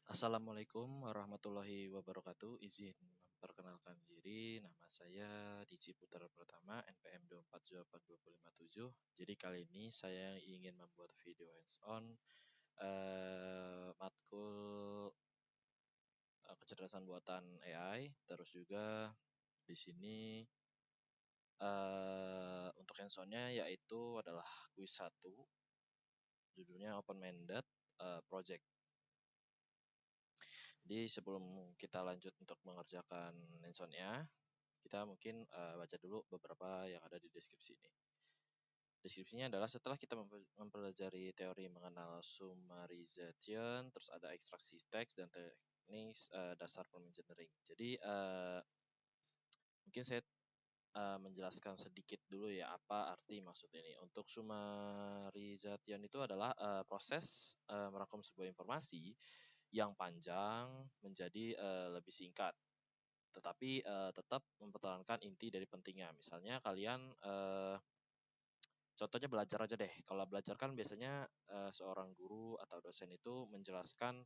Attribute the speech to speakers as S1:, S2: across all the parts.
S1: Assalamualaikum warahmatullahi wabarakatuh. Izin memperkenalkan diri, nama saya Diji Putra Pratama, NPM 2408257. Jadi kali ini saya ingin membuat video hands-on matkul kecerdasan buatan AI. Terus juga di sini untuk hands-onnya yaitu adalah kuis 1, judulnya open-minded project. Jadi sebelum kita lanjut untuk mengerjakan hands-on-nya, kita mungkin baca dulu beberapa yang ada di deskripsi ini. Deskripsinya adalah setelah kita mempelajari teori mengenal summarization, terus ada ekstraksi teks dan teknik dasar prompt engineering. Jadi mungkin saya menjelaskan sedikit dulu ya apa arti maksud ini. Untuk summarization itu adalah proses merangkum sebuah informasi yang panjang menjadi lebih singkat, tetapi tetap mempertahankan inti dari pentingnya. Misalnya kalian contohnya belajar aja deh. Kalau belajar kan biasanya seorang guru atau dosen itu menjelaskan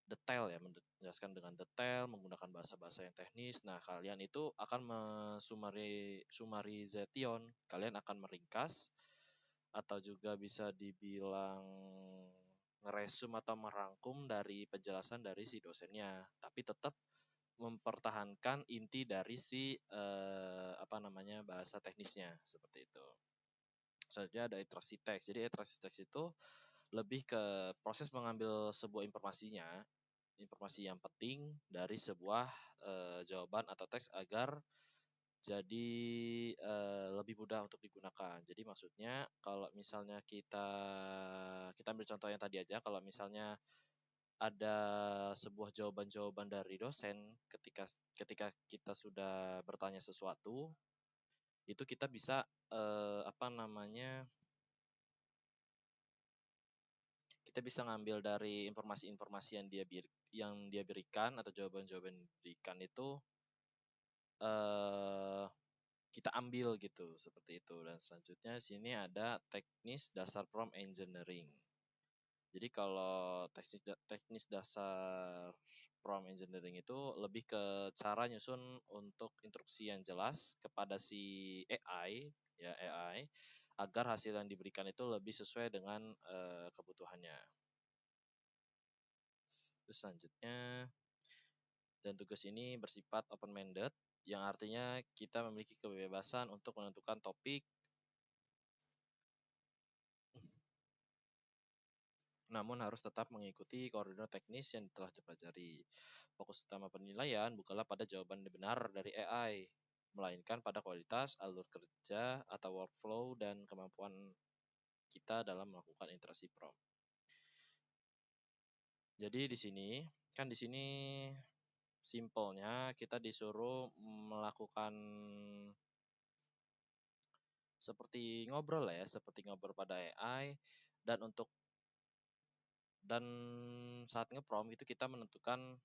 S1: detail ya, menjelaskan dengan detail menggunakan bahasa-bahasa yang teknis. Nah, kalian itu akan summarization, kalian akan meringkas atau juga bisa dibilang ngeresum atau merangkum dari penjelasan dari si dosennya, tapi tetap mempertahankan inti dari si bahasa teknisnya seperti itu. Selanjutnya ada iterasi teks. Jadi iterasi teks itu lebih ke proses mengambil sebuah informasi yang penting dari sebuah jawaban atau teks agar jadi lebih mudah untuk digunakan. Jadi maksudnya kalau misalnya kita ambil contoh yang tadi aja, kalau misalnya ada sebuah jawaban-jawaban dari dosen ketika ketika kita sudah bertanya sesuatu, itu kita bisa kita bisa ngambil dari informasi-informasi yang dia berikan atau jawaban-jawaban yang diberikan itu eh kita ambil gitu, seperti itu. Dan selanjutnya sini ada teknis dasar prompt engineering. Jadi kalau teknis dasar prompt engineering itu lebih ke cara nyusun untuk instruksi yang jelas kepada si AI, ya AI, agar hasil yang diberikan itu lebih sesuai dengan kebutuhannya. Terus selanjutnya, dan tugas ini bersifat open-minded, yang artinya kita memiliki kebebasan untuk menentukan topik, namun harus tetap mengikuti koridor teknis yang telah dipelajari. Fokus utama penilaian bukanlah pada jawaban benar dari AI, melainkan pada kualitas, alur kerja, atau workflow, dan kemampuan kita dalam melakukan interaksi prompt. Jadi di sini simpelnya kita disuruh melakukan seperti ngobrol lah ya, seperti ngobrol pada AI, dan dan saat nge-prompt itu kita menentukan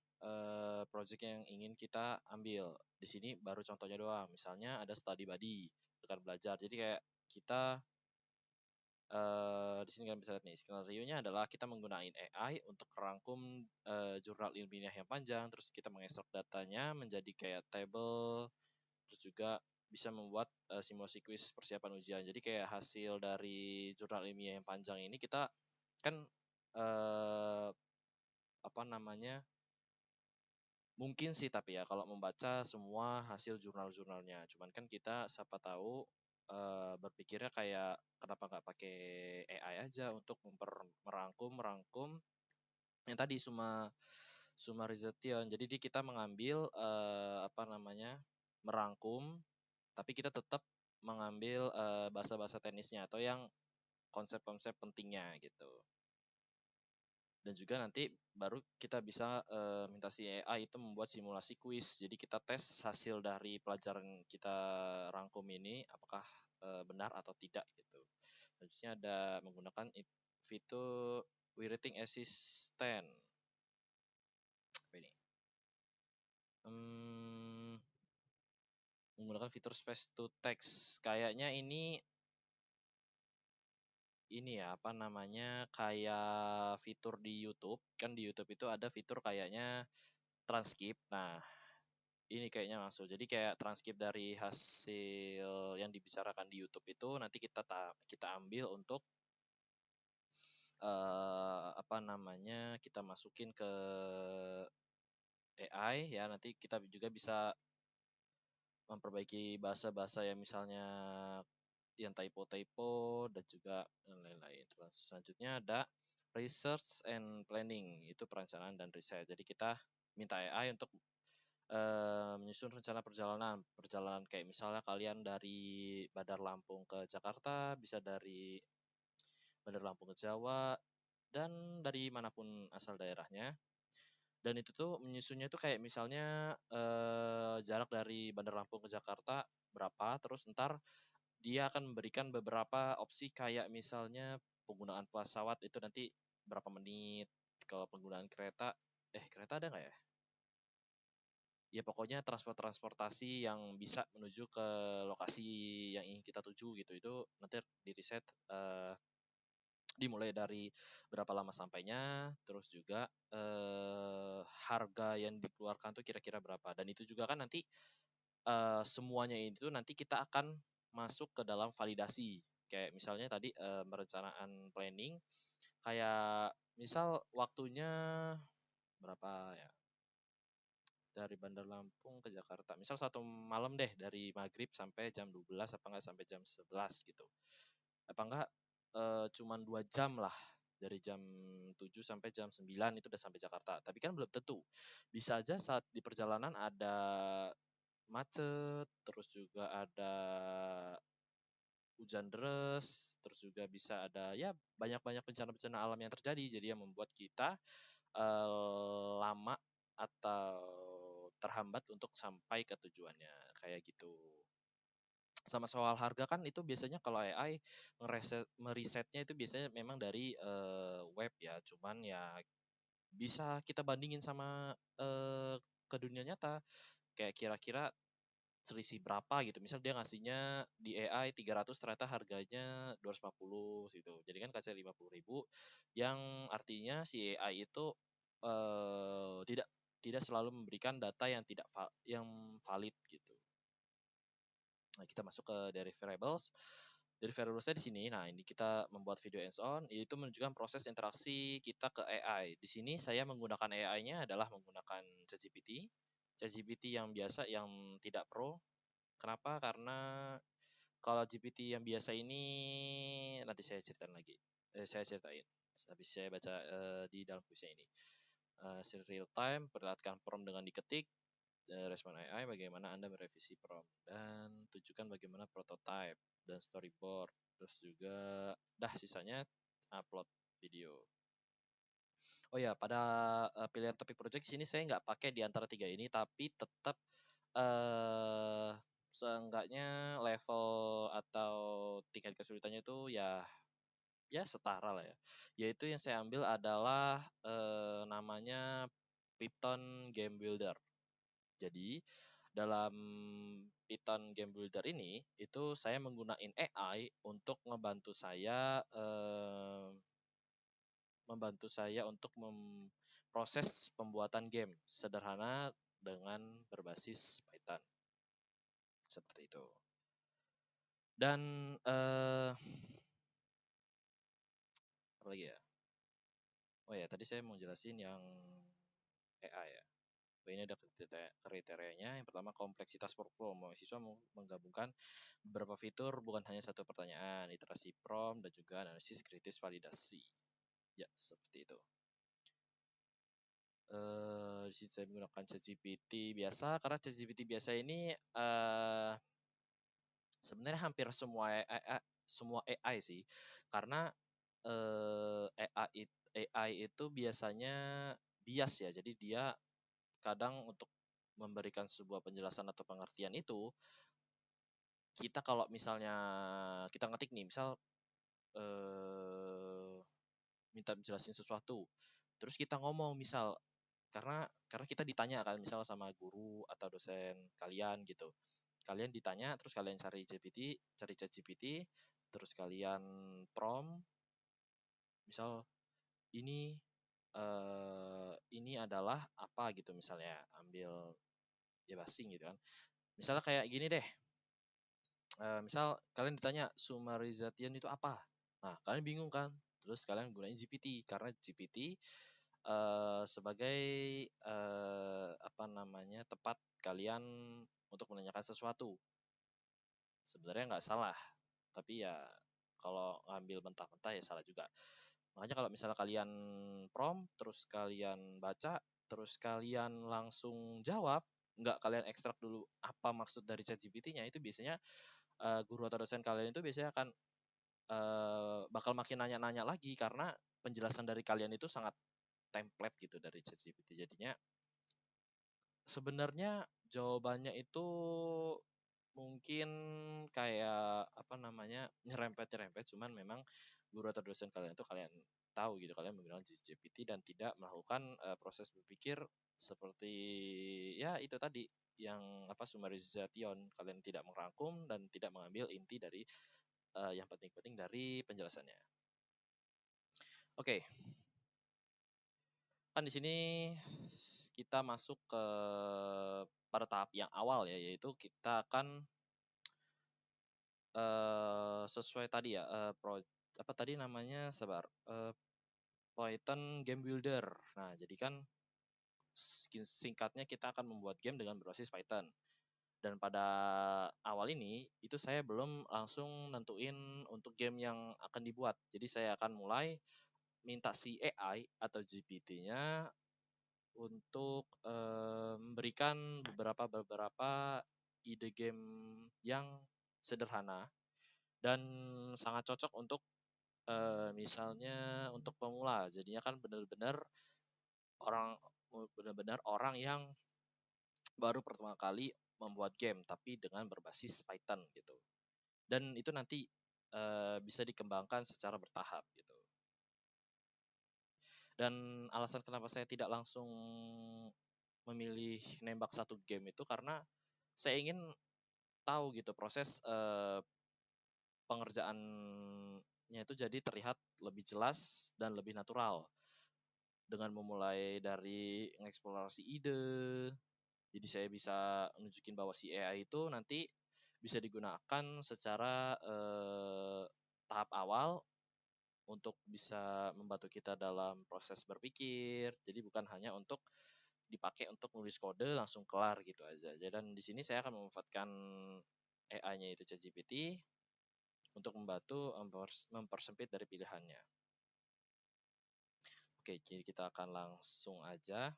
S1: project yang ingin kita ambil. Di sini baru contohnya doang. Misalnya ada study buddy, rekan belajar. Jadi kayak kita di sini kalian bisa lihat nih, skenario-nya adalah kita menggunakan AI untuk merangkum jurnal ilmiah yang panjang, terus kita mengekstrak datanya menjadi kayak table, terus juga bisa membuat simulasi kuis persiapan ujian. Jadi kayak hasil dari jurnal ilmiah yang panjang ini kita kan eh, mungkin sih, tapi ya kalau membaca semua hasil jurnal-jurnalnya. Cuman kan kita siapa tahu berpikirnya kayak kenapa nggak pakai AI aja untuk merangkum yang tadi summarization. Jadi kita mengambil merangkum, tapi kita tetap mengambil bahasa-bahasa teknisnya atau yang konsep-konsep pentingnya gitu. Dan juga nanti baru kita bisa minta si AI itu membuat simulasi kuis. Jadi kita tes hasil dari pelajaran kita rangkum ini apakah benar atau tidak gitu. Selanjutnya ada menggunakan fitur Writing Assistant. Apa ini? Menggunakan fitur space to text. Kayaknya ini ini ya, apa namanya, kayak fitur di YouTube. Kan di YouTube itu ada fitur kayaknya transkrip. Nah, ini kayaknya masuk. Jadi kayak transkrip dari hasil yang dibicarakan di YouTube itu nanti kita ambil untuk apa namanya, kita masukin ke AI ya. Nanti kita juga bisa memperbaiki bahasa-bahasa yang misalnya yang typo-typo dan juga yang lain-lain. Terus selanjutnya ada research and planning, itu perencanaan dan riset. Jadi kita minta AI untuk menyusun rencana perjalanan. Perjalanan kayak misalnya kalian dari Bandar Lampung ke Jakarta, bisa dari Bandar Lampung ke Jawa, dan dari manapun asal daerahnya. Dan itu tuh menyusunnya tuh kayak misalnya jarak dari Bandar Lampung ke Jakarta berapa, terus ntar dia akan memberikan beberapa opsi kayak misalnya penggunaan pesawat itu nanti berapa menit, kalau penggunaan kereta, kereta ada nggak ya? Ya pokoknya transportasi yang bisa menuju ke lokasi yang ingin kita tuju gitu, itu nanti di riset dimulai dari berapa lama sampainya, terus juga harga yang dikeluarkan tuh kira-kira berapa, dan itu juga kan nanti semuanya itu nanti kita akan masuk ke dalam validasi. Kayak misalnya tadi merencanaan planning, kayak misal waktunya berapa ya, dari Bandar Lampung ke Jakarta. Misal satu malam deh, dari maghrib sampai jam 12, apa enggak sampai jam 11 gitu. Apa enggak cuman 2 jam lah, dari jam 7 sampai jam 9 itu udah sampai Jakarta. Tapi kan belum tentu. Bisa aja saat di perjalanan ada macet, terus juga ada hujan deras, terus juga bisa ada ya banyak-banyak bencana-bencana alam yang terjadi. Jadi yang membuat kita lama atau terhambat untuk sampai ke tujuannya, kayak gitu. Sama soal harga kan itu biasanya kalau AI merisetnya itu biasanya memang dari web ya, cuman ya bisa kita bandingin sama ke dunia nyata, kayak kira-kira selisih berapa gitu. Misal dia ngasihnya di AI 300, ternyata harganya 250 gitu. Jadi kan kaca 50.000, yang artinya si AI itu tidak tidak selalu memberikan data yang tidak yang valid gitu. Nah, kita masuk ke deliverables. Deliverablesnya di sini. Nah, ini kita membuat video hands on, yaitu menunjukkan proses interaksi kita ke AI. Di sini saya menggunakan AI-nya adalah menggunakan ChatGPT. ChatGPT yang biasa, yang tidak pro. Kenapa? Karena kalau GPT yang biasa ini nanti saya ceritain lagi. Saya ceritain habis saya baca di dalam kuisnya ini. Real time, perlihatkan prompt dengan diketik, respon AI, bagaimana Anda merevisi prompt, dan tunjukkan bagaimana prototype dan storyboard. Terus juga dah sisanya upload video. Oh ya, pada pilihan topik project sini saya nggak pakai di antara tiga ini, tapi tetap eh seenggaknya level atau tingkat kesulitannya itu ya ya setara lah ya. Yaitu yang saya ambil adalah namanya Python Game Builder. Jadi dalam Python Game Builder ini itu saya menggunakan AI untuk membantu saya untuk memproses pembuatan game sederhana dengan berbasis Python. Seperti itu. Dan apa lagi ya? Oh ya, tadi saya mau jelasin yang AI ya. Ini ada kriterianya. Yang pertama, kompleksitas workflow. Mahasiswa menggabungkan beberapa fitur, bukan hanya satu pertanyaan, iterasi prompt, dan juga analisis kritis validasi. Ya, seperti itu. Di sini saya menggunakan ChatGPT biasa, karena ChatGPT biasa ini sebenarnya hampir semua AI sih, karena AI itu biasanya bias ya, jadi dia kadang untuk memberikan sebuah penjelasan atau pengertian itu, kita kalau misalnya kita ngetik nih, misal minta jelasin sesuatu, terus kita ngomong misal, karena kita ditanya kan misal sama guru atau dosen kalian gitu, kalian ditanya terus kalian cari ChatGPT, terus kalian prompt, misal ini ini adalah apa gitu, misalnya ambil ya basing gitu kan. Misalnya kayak gini deh, misal kalian ditanya summarization itu apa? Nah, kalian bingung kan? Terus kalian gunain GPT karena GPT sebagai apa namanya, tempat kalian untuk menanyakan sesuatu. Sebenarnya nggak salah, tapi ya kalau ngambil mentah-mentah ya salah juga. Makanya kalau misalnya kalian prompt, terus kalian baca, terus kalian langsung jawab, nggak kalian ekstrak dulu apa maksud dari ChatGPT-nya, itu biasanya guru atau dosen kalian itu biasanya akan bakal makin nanya-nanya lagi karena penjelasan dari kalian itu sangat template gitu dari ChatGPT. Jadinya sebenarnya jawabannya itu mungkin kayak apa namanya, nyerempet-nyerempet, cuman memang guru atau dosen kalian itu kalian tahu gitu, kalian menggunakan GPT dan tidak melakukan proses berpikir seperti ya itu tadi yang apa, summarization, kalian tidak merangkum dan tidak mengambil inti dari yang penting-penting dari penjelasannya. Oke, kan di sini kita masuk ke pada tahap yang awal ya, yaitu kita akan sesuai tadi ya, apa tadi namanya, sabar, Python Game Builder. Nah, jadi kan singkatnya kita akan membuat game dengan berbasis Python. Dan pada awal ini, itu saya belum langsung nentuin untuk game yang akan dibuat. Jadi saya akan mulai minta si AI atau GPT-nya untuk memberikan beberapa ide game yang sederhana dan sangat cocok untuk misalnya untuk pemula. Jadinya kan orang benar-benar orang yang baru pertama kali membuat game tapi dengan berbasis Python gitu. Dan itu nanti bisa dikembangkan secara bertahap gitu. Dan alasan kenapa saya tidak langsung memilih nembak satu game itu karena saya ingin tahu gitu proses pengerjaannya itu jadi terlihat lebih jelas dan lebih natural dengan memulai dari mengeksplorasi ide. Jadi saya bisa nunjukin bahwa si AI itu nanti bisa digunakan secara tahap awal untuk bisa membantu kita dalam proses berpikir. Jadi bukan hanya untuk dipakai untuk nulis kode langsung kelar gitu aja. Dan di sini saya akan memanfaatkan AI-nya itu ChatGPT untuk membantu mempersempit dari pilihannya. Oke, jadi kita akan langsung aja.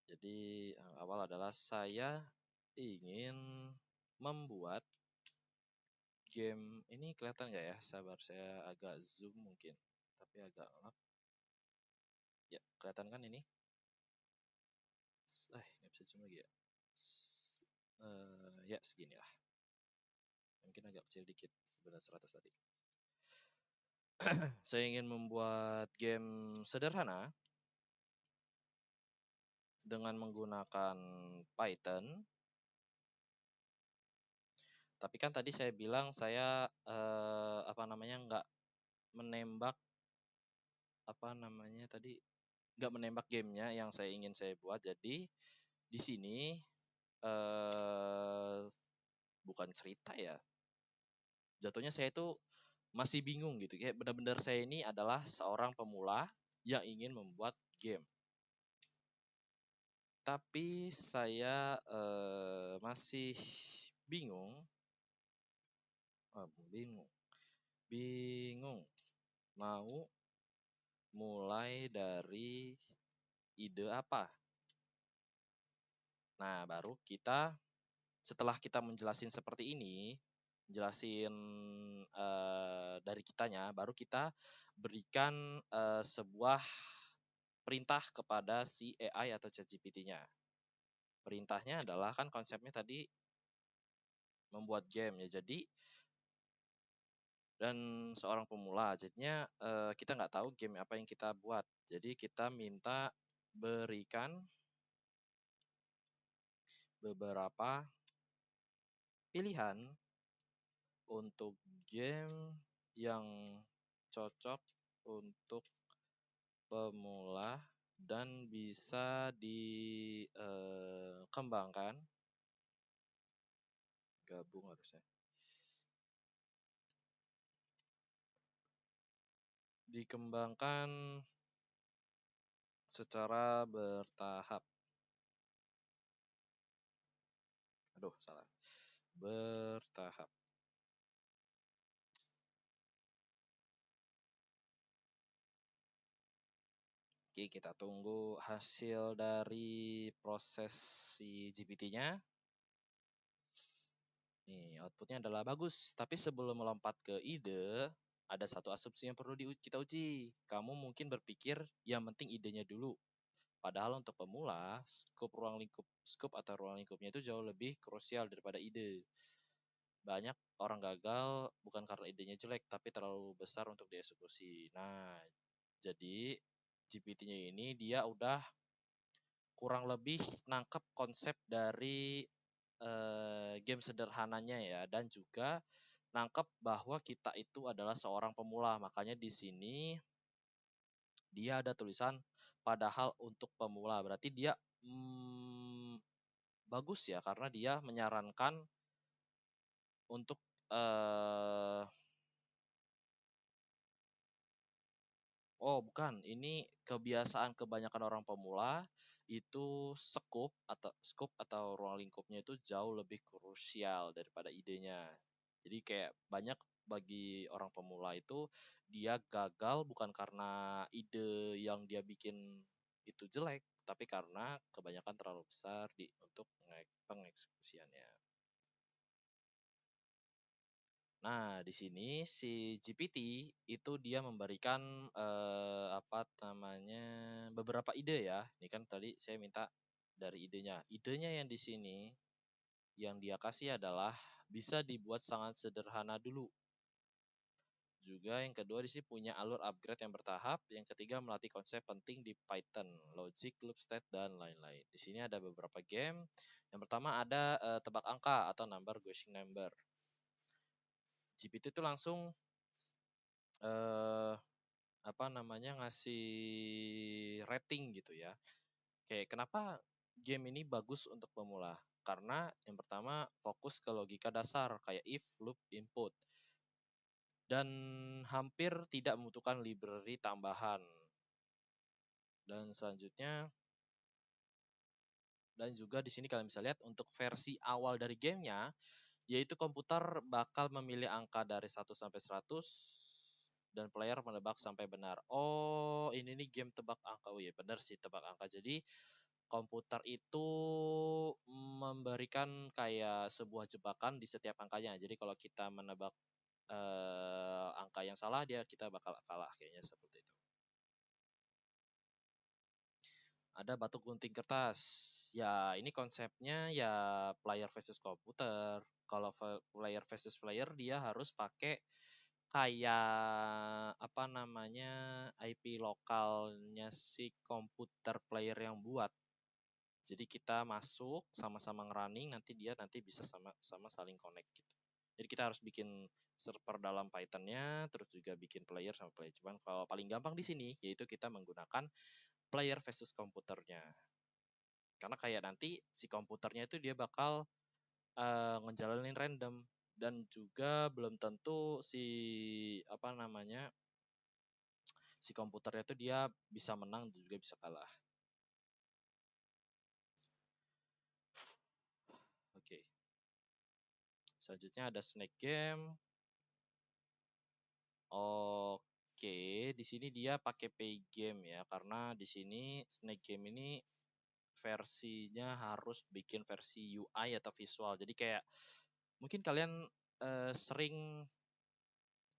S1: Jadi yang awal adalah saya ingin membuat game. Ini kelihatan nggak ya? Sabar, saya agak zoom mungkin, tapi agak lap. Ya, kelihatan kan ini? Nggak bisa zoom lagi ya. Ya, segini lah. Mungkin agak kecil dikit, sebenarnya 100 tadi. Saya ingin membuat game sederhana dengan menggunakan Python. Tapi kan tadi saya bilang saya apa namanya, nggak menembak apa namanya tadi, nggak menembak gamenya yang saya buat. Jadi di sini bukan cerita ya. Jatuhnya saya itu masih bingung gitu. Kayak benar-benar saya ini adalah seorang pemula yang ingin membuat game. Tapi saya masih bingung, bingung, bingung mau mulai dari ide apa. Nah, baru kita setelah kita menjelasin seperti ini, jelasin dari kitanya, baru kita berikan sebuah perintah kepada si AI atau ChatGPT-nya. Perintahnya adalah kan konsepnya tadi membuat game ya. Jadi dan seorang pemula, jadinya kita nggak tahu game apa yang kita buat. Jadi kita minta berikan beberapa pilihan untuk game yang cocok untuk pemula dan bisa dikembangkan. Gabung harusnya. Dikembangkan secara bertahap. Aduh, salah. Bertahap. Oke, kita tunggu hasil dari proses si GPT-nya. Nih, outputnya adalah bagus. Tapi sebelum melompat ke ide, ada satu asumsi yang perlu kita uji. Kamu mungkin berpikir yang penting idenya dulu. Padahal untuk pemula, skop atau ruang lingkupnya itu jauh lebih krusial daripada ide. Banyak orang gagal bukan karena idenya jelek, tapi terlalu besar untuk dieksekusi. Nah, jadi GPT-nya ini dia udah kurang lebih nangkep konsep dari game sederhananya ya, dan juga nangkep bahwa kita itu adalah seorang pemula. Makanya di sini dia ada tulisan padahal untuk pemula. Berarti dia bagus ya, karena dia menyarankan untuk oh bukan, ini kebiasaan kebanyakan orang pemula itu scope atau ruang lingkupnya itu jauh lebih krusial daripada idenya. Jadi kayak banyak bagi orang pemula itu dia gagal bukan karena ide yang dia bikin itu jelek, tapi karena kebanyakan terlalu besar untuk pengeksekusiannya. Nah, di sini si GPT itu dia memberikan apa namanya beberapa ide ya. Ini kan tadi saya minta dari idenya. Idenya yang di sini yang dia kasih adalah bisa dibuat sangat sederhana dulu. Juga yang kedua di sini punya alur upgrade yang bertahap. Yang ketiga melatih konsep penting di Python, logic, loop state dan lain-lain. Di sini ada beberapa game. Yang pertama ada tebak angka atau guessing number. GPT itu langsung apa namanya ngasih rating gitu ya. Kayak kenapa game ini bagus untuk pemula? Karena yang pertama fokus ke logika dasar kayak if, loop, input. Dan hampir tidak membutuhkan library tambahan. Dan selanjutnya dan juga di sini kalian bisa lihat untuk versi awal dari gamenya, yaitu komputer bakal memilih angka dari 1 sampai 100 dan player menebak sampai benar. Oh, ini nih game tebak angka. Oh iya, benar sih tebak angka. Jadi komputer itu memberikan kayak sebuah jebakan di setiap angkanya. Jadi kalau kita menebak angka yang salah, kita bakal kalah kayaknya seperti itu. Ada batu gunting kertas. Ya, ini konsepnya ya player versus komputer. Kalau player versus player dia harus pakai kayak apa namanya IP lokalnya si komputer player yang buat. Jadi kita masuk sama-sama ngerunning, nanti dia bisa sama saling connect gitu. Jadi kita harus bikin server dalam Python-nya, terus juga bikin player sama player. Cuman kalau paling gampang di sini yaitu kita menggunakan player versus komputernya. Karena kayak nanti si komputernya itu dia bakal ngejalanin random dan juga belum tentu si apa namanya si komputernya itu dia bisa menang dan juga bisa kalah. Oke. Selanjutnya ada snake game. Oke, di sini dia pakai pay game ya, karena di sini snake game ini versinya harus bikin versi UI atau visual. Jadi kayak mungkin kalian sering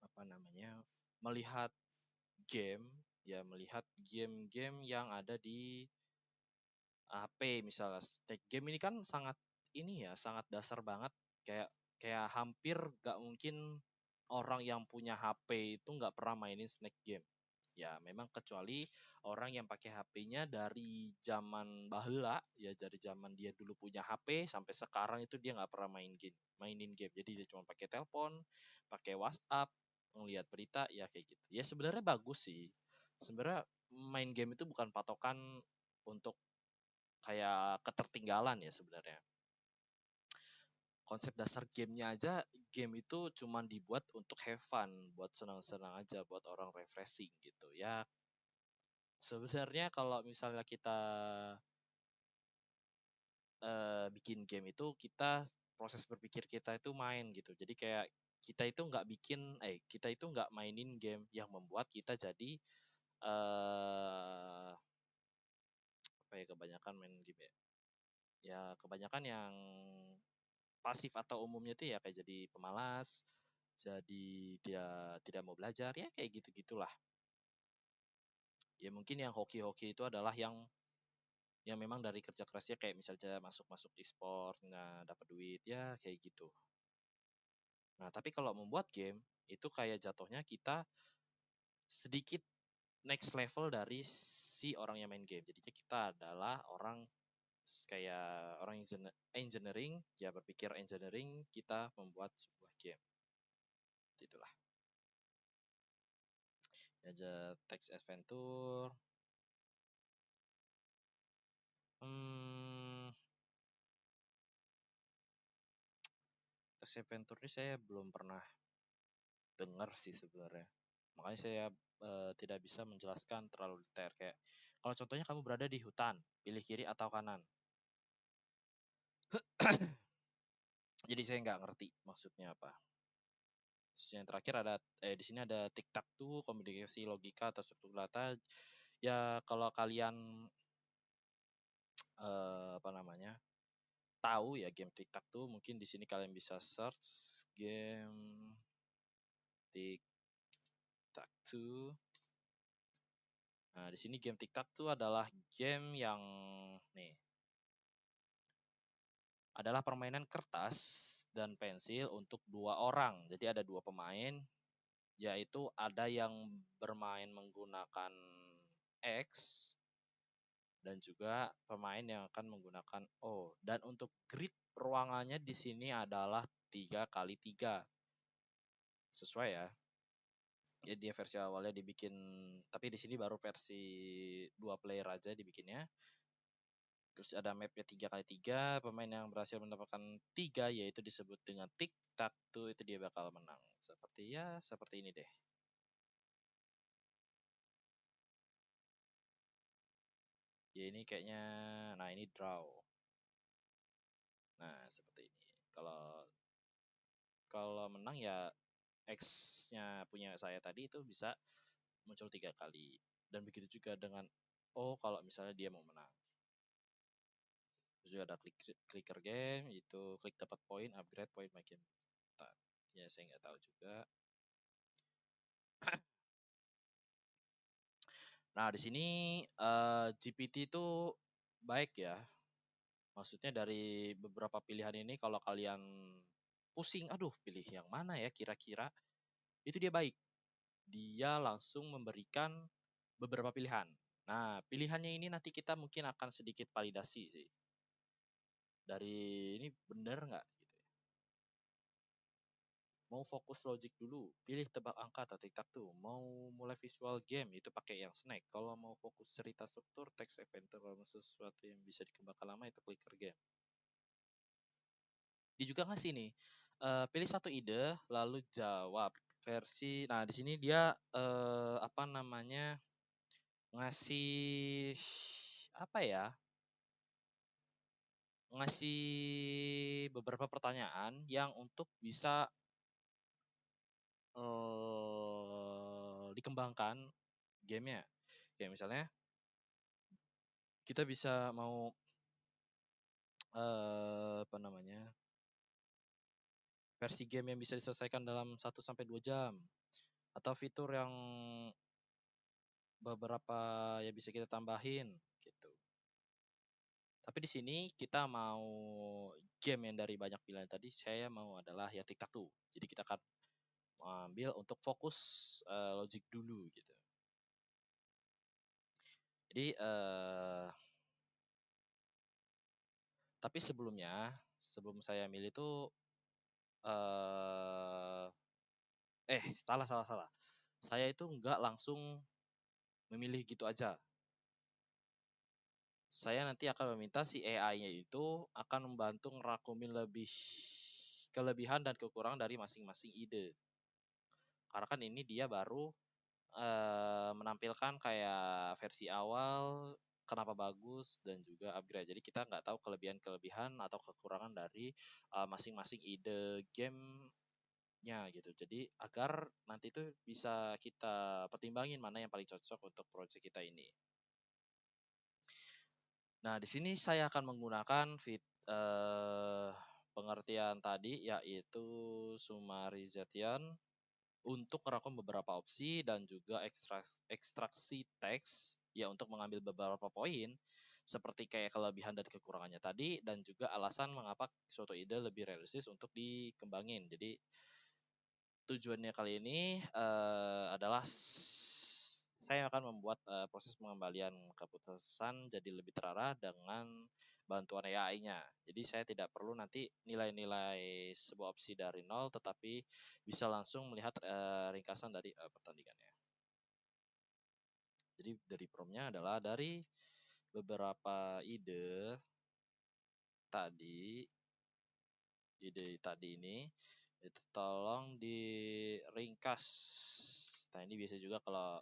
S1: apa namanya melihat game ya, melihat game-game yang ada di HP misalnya. Snake game ini kan sangat ini ya, sangat dasar banget. Kayak kayak hampir gak mungkin orang yang punya HP itu nggak pernah mainin snake game. Ya memang kecuali orang yang pakai HP-nya dari zaman bahula, ya dari zaman dia dulu punya HP sampai sekarang itu dia nggak pernah mainin game. Jadi dia cuma pakai telepon, pakai WhatsApp, ngelihat berita ya kayak gitu. Ya sebenarnya bagus sih. Sebenarnya main game itu bukan patokan untuk kayak ketertinggalan ya sebenarnya. Konsep dasar gamenya aja, game itu cuma dibuat untuk have fun, buat senang-senang aja, buat orang refreshing gitu ya. Sebenarnya kalau misalnya kita bikin game itu, kita proses berpikir kita itu main gitu. Jadi kayak kita itu nggak mainin game yang membuat kita jadi eh apa ya, kebanyakan main game ya. Ya kebanyakan yang pasif atau umumnya itu ya kayak jadi pemalas, jadi dia tidak mau belajar, ya kayak gitu-gitulah. Ya mungkin yang hoki-hoki itu adalah yang memang dari kerja kerasnya, kayak misalnya masuk-masuk e-sport, nah dapat duit ya kayak gitu. Nah, tapi kalau membuat game itu kayak jatuhnya kita sedikit next level dari si orang yang main game. Jadinya kita adalah orang kayak orang engineering, ya berpikir engineering, kita membuat sebuah game. Itulah. Aja text adventure. Hmm, text adventure ini saya belum pernah dengar sih sebenarnya. Makanya saya tidak bisa menjelaskan terlalu detail. Kayak kalau contohnya kamu berada di hutan, pilih kiri atau kanan. Jadi saya nggak ngerti maksudnya apa. Terus yang terakhir ada di sini ada tic tac toe, komunikasi logika atau struktur data. Ya kalau kalian apa namanya tahu ya game tic tac toe, mungkin di sini kalian bisa search game tic tac toe. Nah di sini game tic tac toe adalah game yang nih adalah permainan kertas dan pensil untuk 2 orang. Jadi ada 2 pemain, yaitu ada yang bermain menggunakan X dan juga pemain yang akan menggunakan O. Dan untuk grid ruangannya di sini adalah 3x3. Sesuai ya. Ya dia versi awalnya dibikin, tapi di sini baru versi 2 player aja dibikinnya. Terus ada mapnya 3x3, pemain yang berhasil mendapatkan 3 yaitu disebut dengan tic tac toe, itu dia bakal menang. Seperti ini deh. Ya ini kayaknya, nah ini draw. Nah seperti ini. Kalau kalau menang ya X-nya punya saya tadi itu bisa muncul 3 kali. Dan begitu juga dengan O kalau misalnya dia mau menang. Terus juga ada clicker game, itu klik dapat poin, upgrade poin makin. Ya saya nggak tahu juga. Nah, di sini GPT itu baik ya. Maksudnya dari beberapa pilihan ini kalau kalian pusing, aduh pilih yang mana ya kira-kira, itu dia baik. Dia langsung memberikan beberapa pilihan. Nah, pilihannya ini nanti kita mungkin akan sedikit validasi sih. Dari ini bener nggak gitu ya. Mau fokus logic dulu, pilih tebak angka atau tic-tac-toe. Mau mulai visual game, itu pakai yang snack. Kalau mau fokus cerita struktur, text adventure. Kalau mau sesuatu yang bisa dikembangkan lama, itu clicker game. Dia juga ngasih nih, pilih satu ide, lalu jawab versi. Nah, di sini dia apa namanya ngasih apa ya? Ngasih beberapa pertanyaan yang untuk bisa dikembangkan gamenya. Kayak misalnya kita bisa mau apa namanya versi game yang bisa diselesaikan dalam 1 sampai 2 jam, atau fitur yang beberapa yang bisa kita tambahin gitu. Tapi di sini kita mau game yang dari banyak pilihan tadi, saya mau adalah ya tic tac toe. Jadi kita akan ambil untuk fokus logic dulu gitu. Jadi tapi sebelum saya milih tuh Salah. Saya itu nggak langsung memilih gitu aja. Saya nanti akan meminta si AI-nya itu akan membantu ngerakumin lebih kelebihan dan kekurangan dari masing-masing ide. Karena kan ini dia baru menampilkan kayak versi awal, kenapa bagus dan juga upgrade. Jadi kita nggak tahu kelebihan-kelebihan atau kekurangan dari masing-masing ide gamenya gitu. Jadi agar nanti itu bisa kita pertimbangin mana yang paling cocok untuk project kita ini. Nah, di sini saya akan menggunakan pengertian tadi yaitu summarization untuk merakam beberapa opsi dan juga ekstraksi teks ya untuk mengambil beberapa poin seperti kayak kelebihan dan kekurangannya tadi dan juga alasan mengapa suatu ide lebih realistis untuk dikembangin. Jadi tujuannya kali ini adalah saya akan membuat proses pengembalian keputusan jadi lebih terarah dengan bantuan AI-nya. Jadi saya tidak perlu nanti nilai-nilai sebuah opsi dari nol, tetapi bisa langsung melihat ringkasan dari pertandingannya. Jadi dari promnya adalah dari beberapa tadi, ide tadi ini itu tolong diringkas. Nah ini biasa juga kalau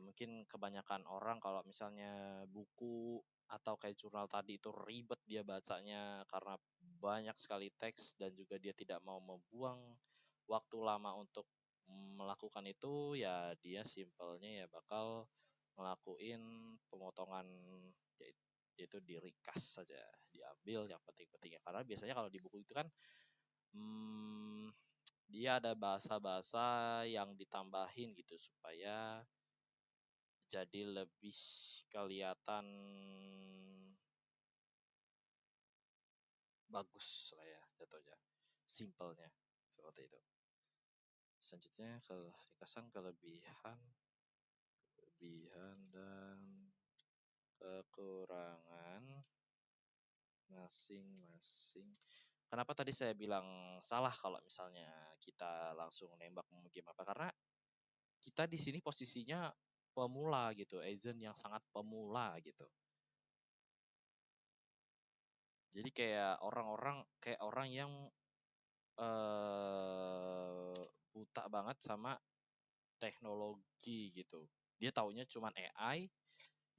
S1: mungkin kebanyakan orang kalau misalnya buku atau kayak jurnal tadi itu ribet dia bacanya karena banyak sekali teks dan juga dia tidak mau membuang waktu lama untuk melakukan itu ya dia simpelnya ya bakal ngelakuin pemotongan yaitu di recast saja diambil yang penting-pentingnya karena biasanya kalau di buku itu kan hmm, dia ada bahasa-bahasa yang ditambahin gitu supaya jadi lebih kelihatan bagus lah ya jatuhnya simpelnya seperti itu. Selanjutnya ke ringkasan kelebihan dan kekurangan masing-masing. Kenapa tadi saya bilang salah kalau misalnya kita langsung nembak game apa? Karena kita di sini posisinya pemula gitu, agent yang sangat pemula gitu. Jadi kayak orang yang buta banget sama teknologi gitu. Dia taunya cuman AI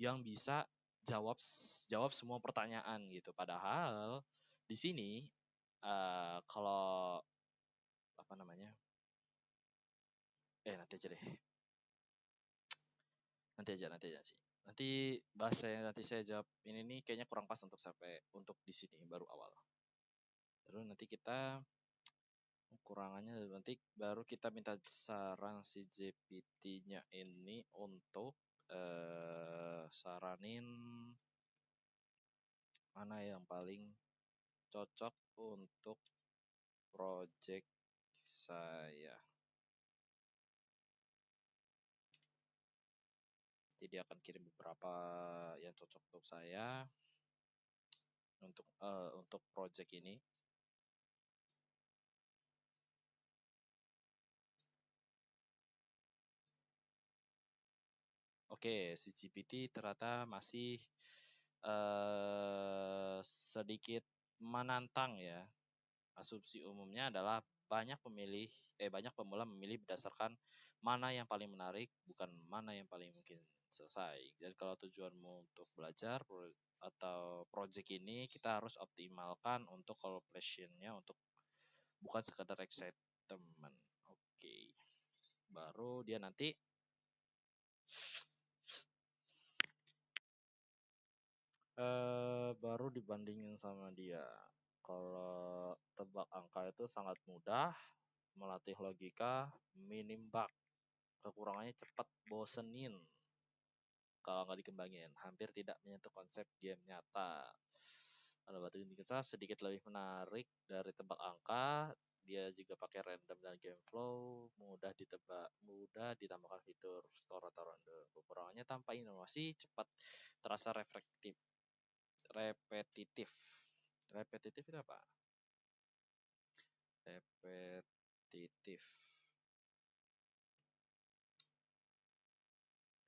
S1: yang bisa jawab jawab semua pertanyaan gitu. Padahal di sini kalau apa namanya? Nanti aja deh. Nanti aja sih. Nanti bahasa yang nanti saya jawab ini nih kayaknya kurang pas untuk di sini baru awal. Terus nanti kita kurangannya nanti baru kita minta saran si GPT-nya ini untuk saranin mana yang paling cocok untuk project saya. Jadi dia akan kirim beberapa yang cocok untuk saya untuk project ini. Oke, si GPT ternyata masih sedikit menantang ya. Asumsi umumnya adalah banyak pemula memilih berdasarkan mana yang paling menarik, bukan mana yang paling mungkin selesai. Dan kalau tujuanmu untuk belajar atau project ini, kita harus optimalkan untuk collaboration-nya untuk bukan sekedar excitement. Oke. Baru dia nanti baru dibandingin sama dia. Kalau tebak angka itu sangat mudah, melatih logika, minim bug. Kekurangannya cepat bosenin kalau nggak dikembangin. Hampir tidak menyentuh konsep game nyata. Kalau batu ginting kita sedikit lebih menarik dari tebak angka. Dia juga pakai random dan game flow, mudah ditambahkan fitur store atau ronde. Kekurangannya tanpa inovasi, cepat terasa repetitif. Repetitif itu apa? Repetitif.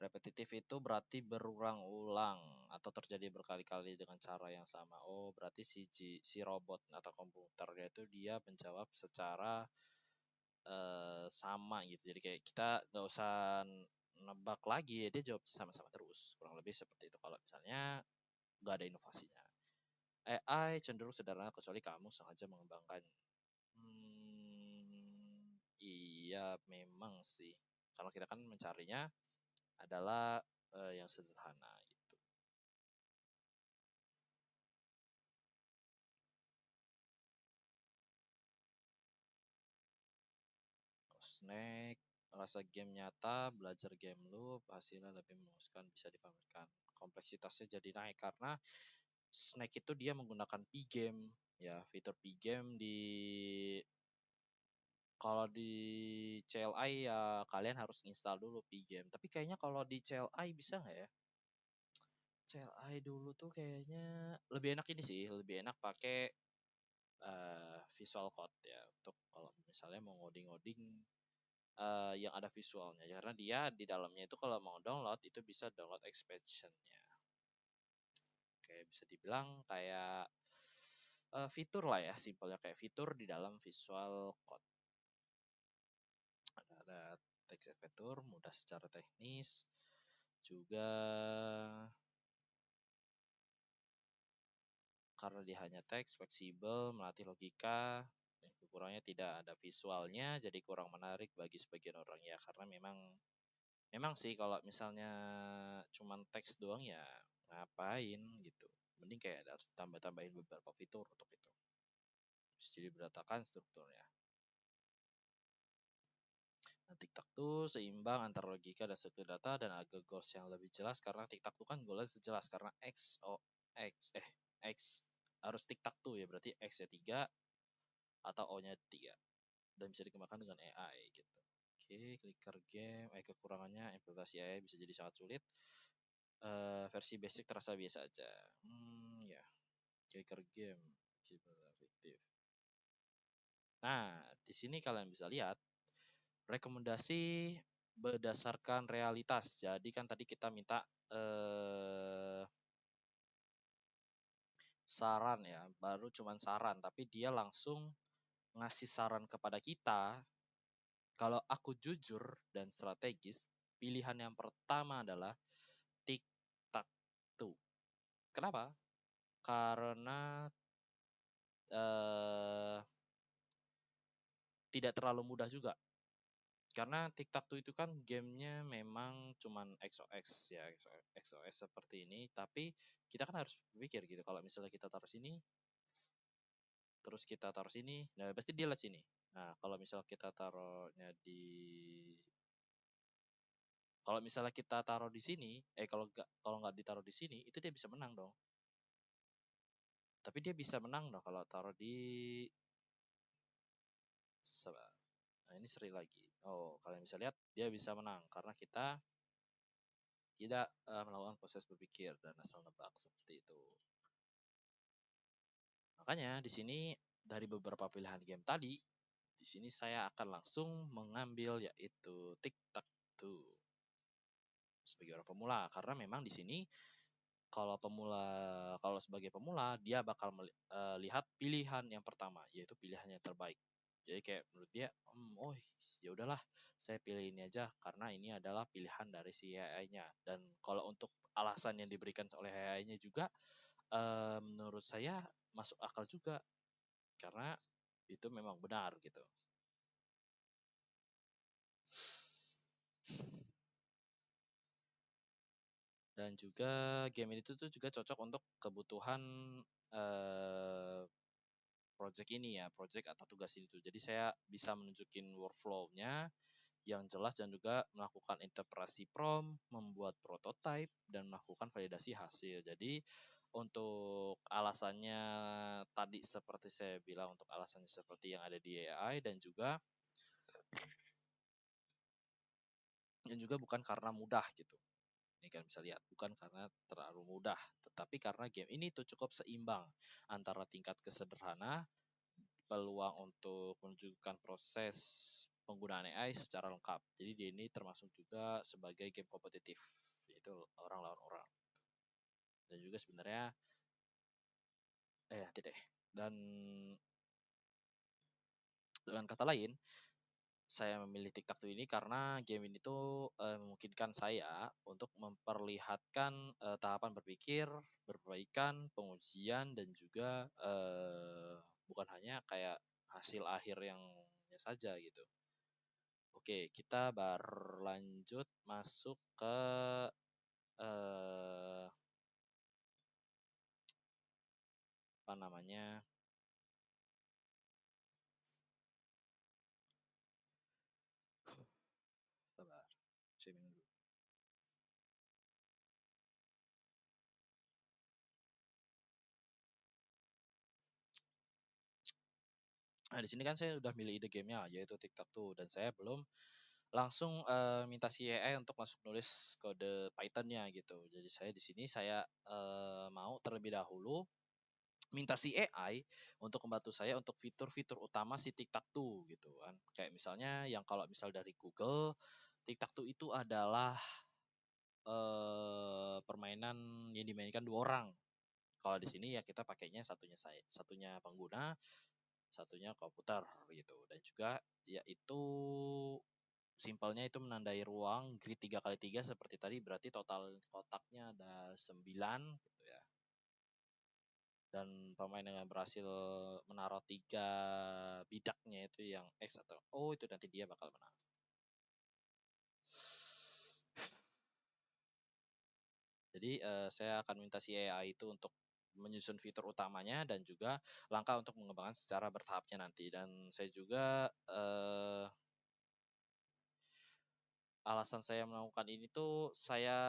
S1: Repetitif itu berarti berulang-ulang atau terjadi berkali-kali dengan cara yang sama. Oh, berarti si robot atau komputernya itu dia menjawab secara sama gitu. Jadi kayak kita nggak usah nebak lagi, ya dia jawab sama-sama terus. Kurang lebih seperti itu kalau misalnya nggak ada inovasinya. AI cenderung sederhana kecuali kamu sengaja mengembangkan. Iya memang sih. Kalau kita kan mencarinya adalah yang sederhana gitu. Snack, rasa game nyata, belajar game loop, hasilnya lebih memuaskan, bisa dipamerkan. Kompleksitasnya jadi naik karena Snack itu dia menggunakan P-game, ya fitur P-game di kalau di CLI ya kalian harus install dulu P-game. Tapi kayaknya kalau di CLI bisa nggak ya? CLI dulu tuh kayaknya lebih enak ini sih, lebih enak pakai Visual Code ya untuk kalau misalnya mau ngoding-ngoding yang ada visualnya. Karena dia di dalamnya itu kalau mau download itu bisa download expansionnya. Kayak bisa dibilang kayak fitur lah ya, simpelnya kayak fitur di dalam Visual Code. Ada text editor, mudah secara teknis, juga karena dia hanya teks, fleksibel, melatih logika, dan kekurangannya tidak ada visualnya, jadi kurang menarik bagi sebagian orang ya, karena memang sih kalau misalnya cuman teks doang ya ngapain gitu. Mending kayak ada tambah-tambahin beberapa fitur untuk itu. Jadi berantakan strukturnya. Nah, TikTok tuh seimbang antara logika dan struktur data dan agak goals yang lebih jelas karena TikTok tuh kan goalnya jelas karena X harus TikTok tuh ya berarti X nya 3 atau O nya 3 dan bisa dikembangkan dengan AI gitu. Oke, clicker game, kekurangannya implementasi AI bisa jadi sangat sulit. Versi basic terasa biasa aja. Ya, clicker game efektif. Nah, di sini kalian bisa lihat rekomendasi berdasarkan realitas. Jadi kan tadi kita minta saran ya, baru cuman saran, tapi dia langsung ngasih saran kepada kita. Kalau aku jujur dan strategis, pilihan yang pertama adalah Tic-Tac-Toe. Kenapa? Karena tidak terlalu mudah juga. Karena Tic-Tac-Toe itu kan gamenya memang cuman XOX ya, XOX seperti ini. Tapi kita kan harus berpikir gitu, kalau misalnya kita taruh sini, terus kita taruh sini, nah pasti dia lihat sini. Nah kalau misalnya kita taruhnya di, kalau misalnya kita taruh di sini, kalau nggak ditaruh di sini, itu dia bisa menang dong. Tapi dia bisa menang dong kalau taruh di, nah ini seri lagi. Oh kalian bisa lihat dia bisa menang karena kita tidak melakukan proses berpikir dan asal nebak seperti itu. Makanya di sini dari beberapa pilihan game tadi, di sini saya akan langsung mengambil yaitu Tic-Tac-Toe sebagai orang pemula karena memang di sini kalau sebagai pemula dia bakal lihat pilihan yang pertama yaitu pilihan yang terbaik. Jadi kayak menurut dia, oh ya udahlah saya pilih ini aja karena ini adalah pilihan dari si AI-nya. Dan kalau untuk alasan yang diberikan oleh AI-nya juga menurut saya masuk akal juga karena itu memang benar gitu. Dan juga game itu tuh juga cocok untuk kebutuhan project ini ya, project atau tugas itu. Jadi saya bisa menunjukin workflow-nya yang jelas dan juga melakukan interpretasi prompt, membuat prototype dan melakukan validasi hasil. Jadi untuk alasannya tadi seperti saya bilang untuk alasannya seperti yang ada di AI dan juga bukan karena mudah gitu. Ini kalian bisa lihat, bukan karena terlalu mudah, tetapi karena game ini tuh cukup seimbang antara tingkat kesederhana, peluang untuk menunjukkan proses penggunaan AI secara lengkap. Jadi dia ini termasuk juga sebagai game kompetitif, yaitu orang lawan orang. Dan juga sebenarnya tidak. Dan dengan kata lain, saya memilih TikTok ini karena game ini tuh memungkinkan saya untuk memperlihatkan tahapan berpikir, perbaikan, pengujian dan juga bukan hanya kayak hasil akhir yang saja gitu. Oke, kita berlanjut masuk ke eh, apa namanya? Sabar, swimming dulu. Nah, di sini kan saya udah milih ide gamenya yaitu TikTok tuh dan saya belum langsung minta si AI untuk masuk nulis kode Python-nya gitu. Jadi saya di sini saya mau terlebih dahulu minta si AI untuk membantu saya untuk fitur-fitur utama si TikTok tuh gitu kan. Kayak misalnya yang kalau misal dari Google, TikTok tuh itu adalah permainan yang dimainkan dua orang. Kalau di sini ya kita pakainya satunya pengguna, satunya komputer gitu. Dan juga yaitu simpelnya itu menandai ruang grid 3x3 seperti tadi berarti total kotaknya ada 9 gitu ya. Dan pemain yang berhasil menaruh 3 bidaknya itu yang X atau O itu nanti dia bakal menang. Jadi saya akan minta si AI itu untuk menyusun fitur utamanya dan juga langkah untuk mengembangkan secara bertahapnya nanti. Dan saya juga alasan saya melakukan ini tuh saya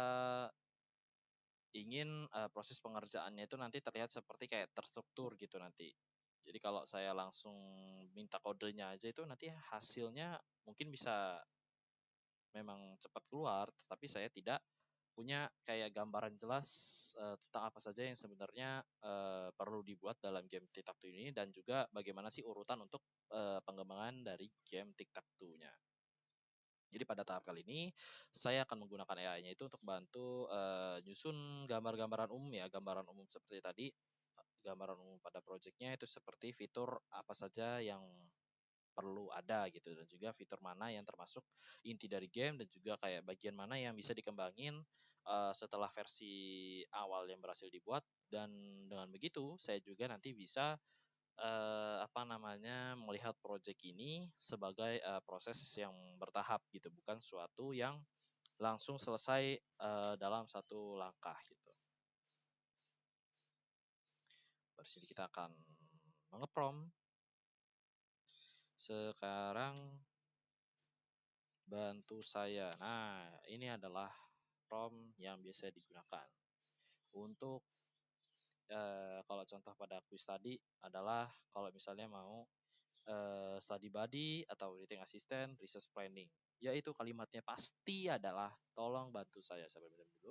S1: ingin proses pengerjaannya itu nanti terlihat seperti kayak terstruktur gitu nanti. Jadi kalau saya langsung minta kodenya aja itu nanti hasilnya mungkin bisa memang cepat keluar, tetapi saya tidak punya kayak gambaran jelas tentang apa saja yang sebenarnya perlu dibuat dalam game Tic-Tac-Toe ini dan juga bagaimana sih urutan untuk pengembangan dari game Tic-Tac-Toe-nya. Jadi pada tahap kali ini saya akan menggunakan AI-nya itu untuk bantu nyusun gambar-gambaran umum ya, gambaran umum seperti tadi, gambaran umum pada projectnya itu seperti fitur apa saja yang perlu ada gitu dan juga fitur mana yang termasuk inti dari game dan juga kayak bagian mana yang bisa dikembangin setelah versi awal yang berhasil dibuat dan dengan begitu saya juga nanti bisa apa namanya melihat project ini sebagai proses yang bertahap gitu bukan suatu yang langsung selesai dalam satu langkah gitu. Di sini kita akan mengeprom. Sekarang bantu saya. Nah, ini adalah prompt yang biasa digunakan untuk kalau contoh pada quiz tadi adalah kalau misalnya mau study buddy atau reading assistant, research planning. Yaitu kalimatnya pasti adalah tolong bantu saya sampai benar dulu.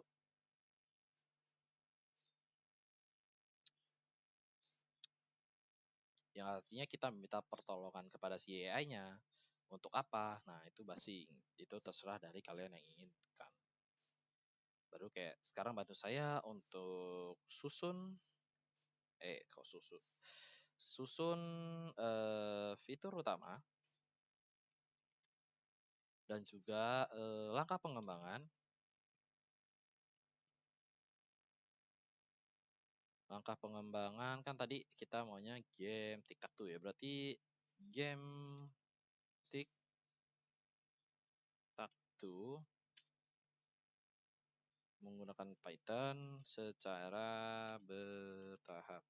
S1: Yang artinya kita meminta pertolongan kepada si AI-nya untuk apa? Nah, itu basing. Itu terserah dari kalian yang inginkan. Baru kayak sekarang bantu saya untuk susun fitur utama dan juga langkah pengembangan. Langkah pengembangan kan tadi kita maunya game Tic-Tac-Toe ya. Berarti game Tic-Tac-Toe menggunakan Python secara bertahap.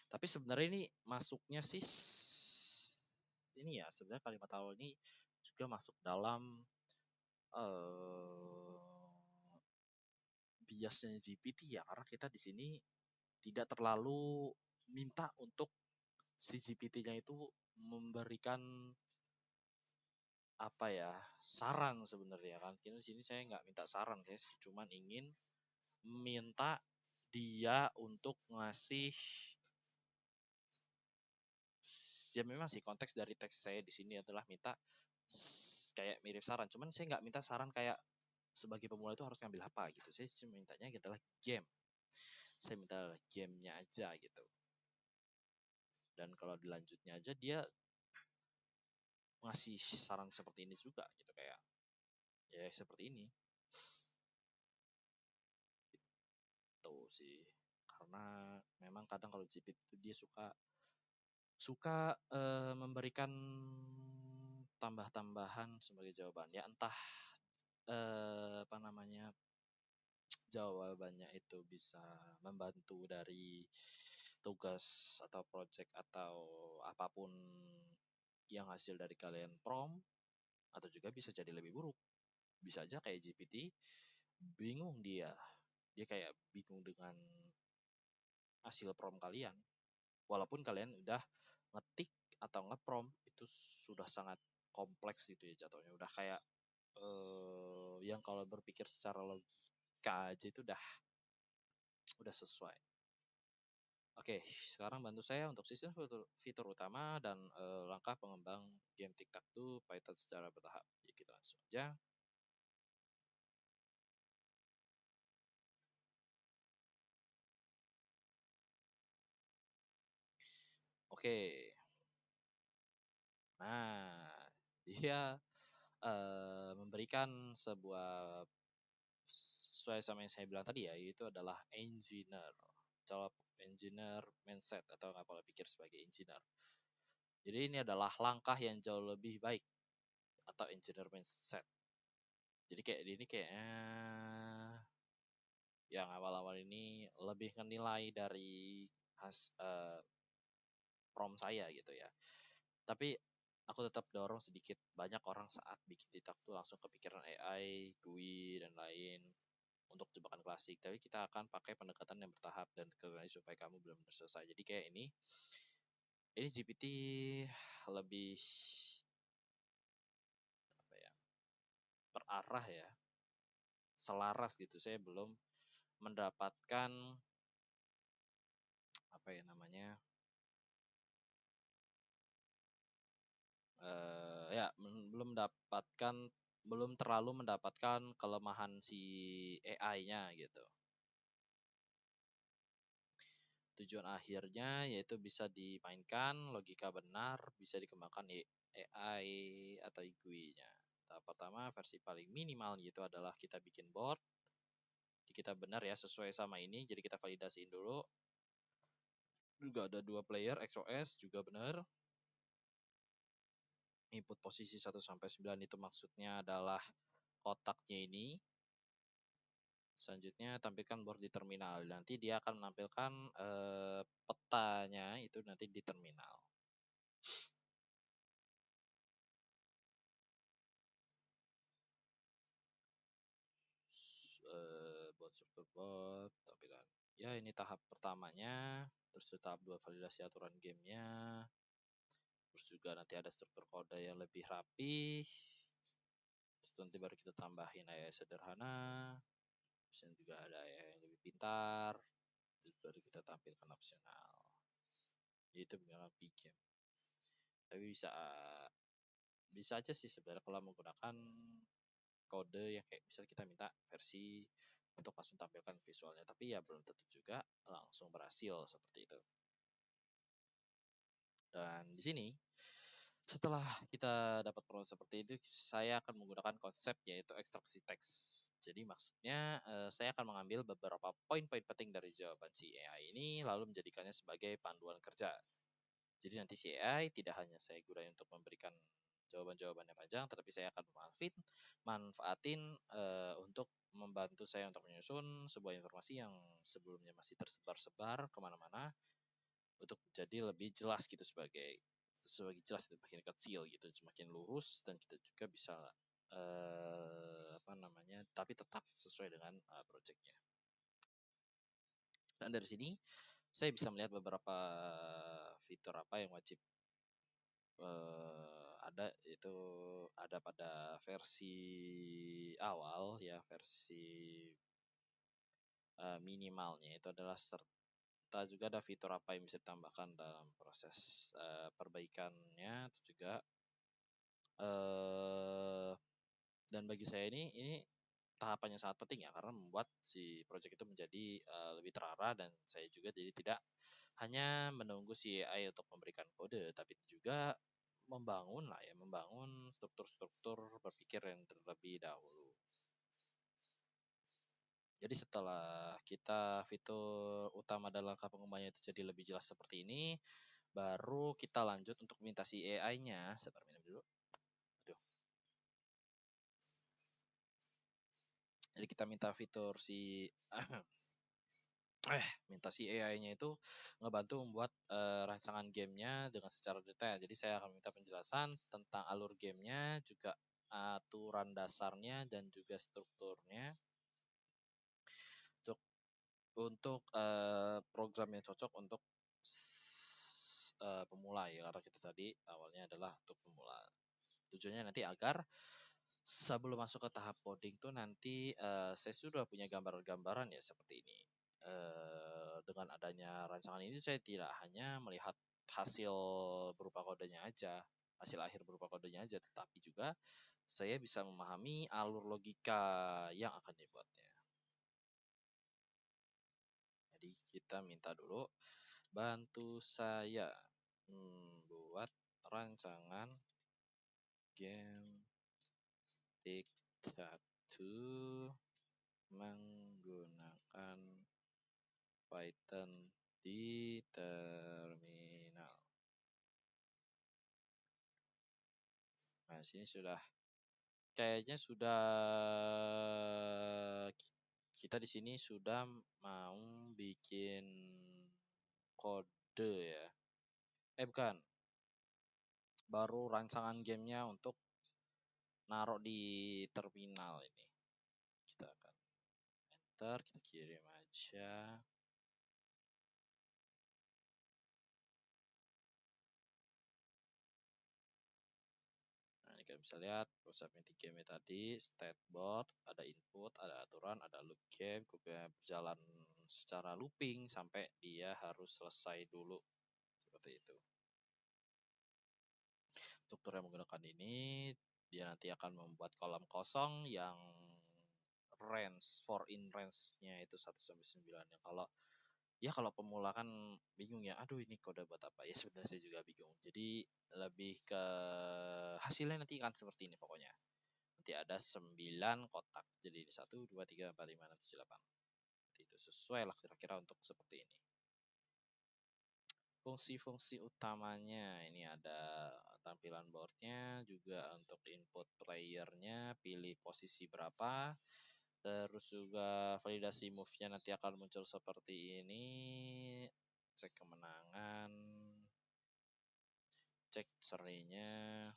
S1: Tapi sebenarnya ini masuknya sih ini ya sebenarnya kalimat awal ini juga masuk dalam biasnya GPT ya karena kita di sini tidak terlalu minta untuk si GPT-nya itu memberikan apa ya saran sebenarnya kan. Di sini saya nggak minta saran guys, cuman ingin minta dia untuk ngasih Ya memang sih konteks dari teks saya di sini adalah minta kayak mirip saran, cuman saya nggak minta saran kayak sebagai pemula itu harus ngambil apa gitu. Saya cuma mintanya adalah game. Saya minta gamenya aja gitu. Dan kalau dilanjutnya aja dia ngasih saran seperti ini juga gitu, kayak ya seperti ini gitu sih. Karena memang kadang kalau GPT itu dia suka suka memberikan tambah-tambahan sebagai jawaban ya, entah apa namanya, jawabannya itu bisa membantu dari tugas atau project atau apapun yang hasil dari kalian prompt, atau juga bisa jadi lebih buruk. Bisa aja kayak GPT bingung, dia kayak bingung dengan hasil prompt kalian, walaupun kalian udah ngetik atau ngeprompt itu sudah sangat kompleks gitu ya jatuhnya, udah kayak yang kalau berpikir secara logika aja itu udah sesuai. Oke, sekarang bantu saya untuk sistem fitur utama dan langkah pengembang game Tic-Tac-Toe Python secara bertahap. Ya, kita langsung aja. Oke, nah dia memberikan sebuah, sesuai sama yang saya bilang tadi ya, itu adalah engineer, calon engineer mindset atau nggak pola pikir sebagai engineer. Jadi ini adalah langkah yang jauh lebih baik atau engineer mindset. Jadi kayak ini kayaknya yang awal-awal ini lebih ngenilai dari prompt saya gitu ya. Tapi aku tetap dorong sedikit, banyak orang saat bikin TikTok tuh langsung kepikiran AI, GUI dan lain untuk jebakan klasik. Tapi kita akan pakai pendekatan yang bertahap dan kembali supaya kamu benar-benar selesai. Jadi kayak ini GPT lebih apa ya, berarah ya, selaras gitu. Saya belum mendapatkan apa ya namanya, ya belum terlalu mendapatkan kelemahan si AI-nya gitu. Tujuan akhirnya yaitu bisa dimainkan, logika benar, bisa dikembangkan AI atau GUI-nya. Tahap pertama versi paling minimal gitu adalah kita bikin board. Kita benar ya sesuai sama ini, jadi kita validasiin dulu. Juga ada 2 player XOS juga benar. Input posisi 1 sampai 9 itu maksudnya adalah kotaknya ini. Selanjutnya tampilkan board di terminal. Nanti dia akan menampilkan petanya itu nanti di terminal. Buat struktur bot, tampilan. Ya ini tahap pertamanya. Terus tahap 2 validasi aturan gamenya. Terus juga nanti ada struktur kode yang lebih rapi. Terus nanti baru kita tambahin AI sederhana. Terus juga ada AI yang lebih pintar. Terus baru kita tampilkan opsional. Itu memang game. Tapi bisa aja sih sebenarnya kalau menggunakan kode yang kayak bisa kita minta versi untuk langsung tampilkan visualnya, tapi ya belum tentu juga langsung berhasil seperti itu. Dan di sini setelah kita dapat proses seperti itu, saya akan menggunakan konsep yaitu ekstraksi teks. Jadi maksudnya saya akan mengambil beberapa poin-poin penting dari jawaban si AI ini lalu menjadikannya sebagai panduan kerja. Jadi nanti si AI tidak hanya saya gunakan untuk memberikan jawaban-jawaban yang panjang, tetapi saya akan manfaatin untuk membantu saya untuk menyusun sebuah informasi yang sebelumnya masih tersebar-sebar kemana-mana untuk jadi lebih jelas gitu, sebagai jelas itu makin kecil gitu, semakin lurus, dan kita juga bisa apa namanya, tapi tetap sesuai dengan projectnya. Dan dari sini saya bisa melihat beberapa fitur apa yang wajib ada, itu ada pada versi awal ya, versi minimalnya itu adalah serta juga ada fitur apa yang bisa ditambahkan dalam proses perbaikannya, terus juga eh dan bagi saya ini tahapan yang sangat penting ya karena membuat si project itu menjadi lebih terarah dan saya juga jadi tidak hanya menunggu si AI untuk memberikan kode tapi juga membangun lah ya membangun struktur-struktur berpikir yang terlebih dahulu. Jadi setelah kita fitur utama dan langkah pengembangannya itu jadi lebih jelas seperti ini, baru kita lanjut untuk minta si AI-nya. Sebentar minum dulu. Aduh. Jadi kita minta fitur si minta si AI-nya itu ngebantu membuat rancangan gamenya dengan secara detail. Jadi saya akan minta penjelasan tentang alur gamenya, juga aturan dasarnya dan juga strukturnya untuk program yang cocok untuk pemula ya karena kita tadi awalnya adalah untuk pemula. Tujuannya nanti agar sebelum masuk ke tahap coding tuh nanti saya sudah punya gambaran-gambaran ya seperti ini. Dengan adanya rancangan ini saya tidak hanya melihat hasil berupa kodenya aja, hasil akhir berupa kodenya aja, tetapi juga saya bisa memahami alur logika yang akan dibuatnya. Jadi kita minta dulu bantu saya buat rancangan game Take-Two menggunakan Python di terminal. Nah, sini sudah kayaknya sudah kita di sini sudah mau bikin kode ya. Bukan. Baru rancangan gamenya untuk naruh di terminal ini. Kita akan enter, kita kirim aja. Nah, ini kalian bisa lihat proses meeting game tadi, state board, ada input, ada aturan, ada loop game, kemudian berjalan secara looping sampai dia harus selesai dulu. Seperti itu. Struktur yang menggunakan ini, dia nanti akan membuat kolom kosong yang range, for in range-nya itu 1 sampai 9. Yang kalau pemula kan bingung ya, aduh ini kode buat apa ya, sebenarnya saya juga bingung. Jadi lebih ke hasilnya nanti akan seperti ini pokoknya. Nanti ada 9 kotak. Jadi 1, 2, 3, 4, 5, 6, 7, 8. Itu sesuai lah kira-kira untuk seperti ini. Fungsi-fungsi utamanya ini ada tampilan boardnya, juga untuk input playernya, pilih posisi berapa, terus juga validasi move-nya nanti akan muncul seperti ini, cek kemenangan, cek serinya,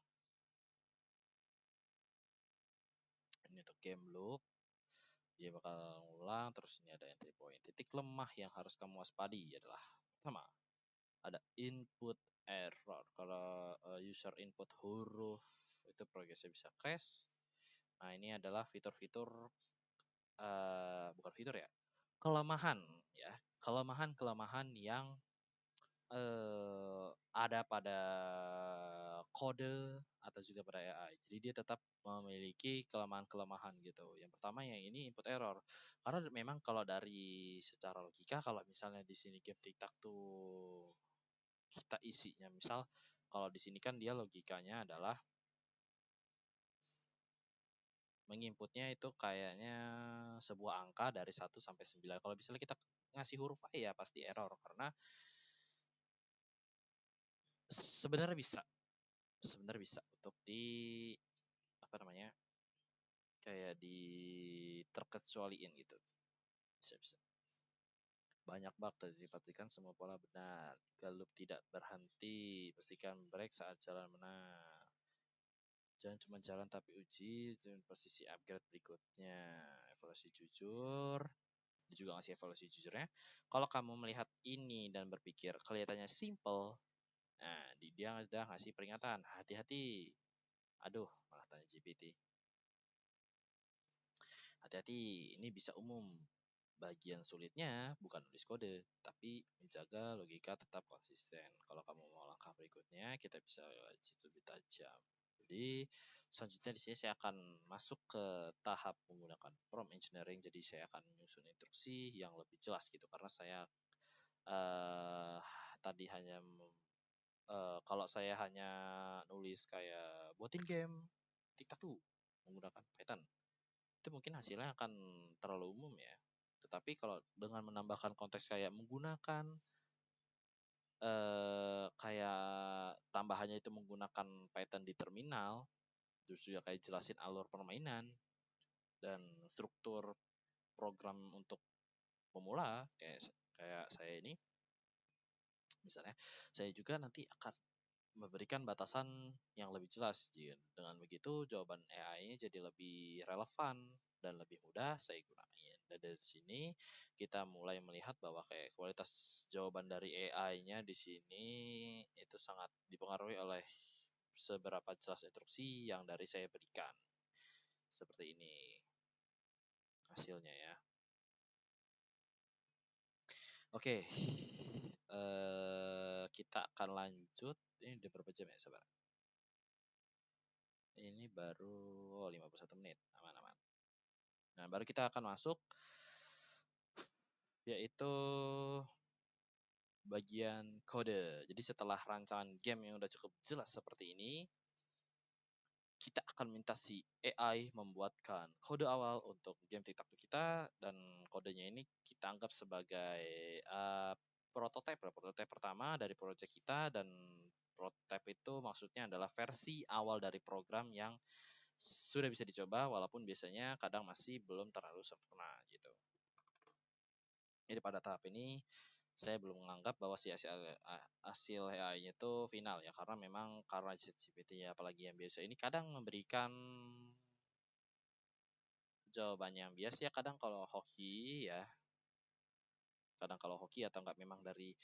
S1: ini untuk game loop, dia bakal ngulang, terus ini ada entry point. Titik lemah yang harus kamu waspadi adalah pertama, ada input error. Kalau user input huruf itu progresnya bisa crash. Nah, ini adalah fitur-fitur bukan fitur ya, kelemahan ya, kelemahan yang ada pada kode atau juga pada AI. Jadi dia tetap memiliki kelemahan-kelemahan gitu. Yang pertama yang ini input error. Karena memang kalau dari secara logika kalau misalnya di sini game TikTok tuh kita isinya misal kalau di sini kan dia logikanya adalah menginputnya itu kayaknya sebuah angka dari 1 sampai 9. Kalau misalnya kita ngasih huruf A ya pasti error karena sebenarnya bisa untuk di apa namanya kayak di terkecualiin gitu, bisa banyak bug tadi pastikan semua pola benar, jika loop tidak berhenti pastikan break saat jalan benar, jangan cuma jalan tapi uji dan posisi upgrade berikutnya, evaluasi jujur. Dia juga ngasih evaluasi jujurnya, kalau kamu melihat ini dan berpikir kelihatannya simple, nah dia udah ngasih peringatan hati-hati. Aduh, malah tanya GPT. Hati-hati, ini bisa umum. Bagian sulitnya bukan nulis kode, tapi menjaga logika tetap konsisten. Kalau kamu mau langkah berikutnya, kita bisa lebih tajam. Jadi selanjutnya di sini saya akan masuk ke tahap menggunakan prompt engineering. Jadi saya akan menyusun instruksi yang lebih jelas gitu, karena saya eh tadi hanya kalau saya hanya nulis kayak buatin game TikTok tuh menggunakan Python, itu mungkin hasilnya akan terlalu umum ya. Tetapi kalau dengan menambahkan konteks kayak menggunakan kayak tambahannya itu menggunakan Python di terminal, terus juga kayak jelasin alur permainan dan struktur program untuk pemula kayak saya ini, misalnya saya juga nanti akan memberikan batasan yang lebih jelas. Dengan begitu jawaban AI-nya jadi lebih relevan dan lebih mudah saya gunain. Dan dari sini kita mulai melihat bahwa kayak kualitas jawaban dari AI-nya di sini itu sangat dipengaruhi oleh seberapa jelas instruksi yang dari saya berikan. Seperti ini hasilnya ya. Oke, kita akan lanjut. Ini udah berapa jam ya, sabar? Ini baru 51 menit, aman-aman. Nah, baru kita akan masuk yaitu bagian kode. Jadi setelah rancangan game yang udah cukup jelas seperti ini, kita akan minta si AI membuatkan kode awal untuk game TikTok kita, dan kodenya ini kita anggap sebagai prototipe pertama dari project kita. Dan prototipe itu maksudnya adalah versi awal dari program yang sudah bisa dicoba, walaupun biasanya kadang masih belum terlalu sempurna gitu. Jadi pada tahap ini saya belum menganggap bahwa si hasil AI-nya itu final ya, karena memang karena ChatGPT apalagi yang biasa ini kadang memberikan jawaban yang biasa ya, kadang kalau hoki ya, kadang kalau hoki atau enggak memang dari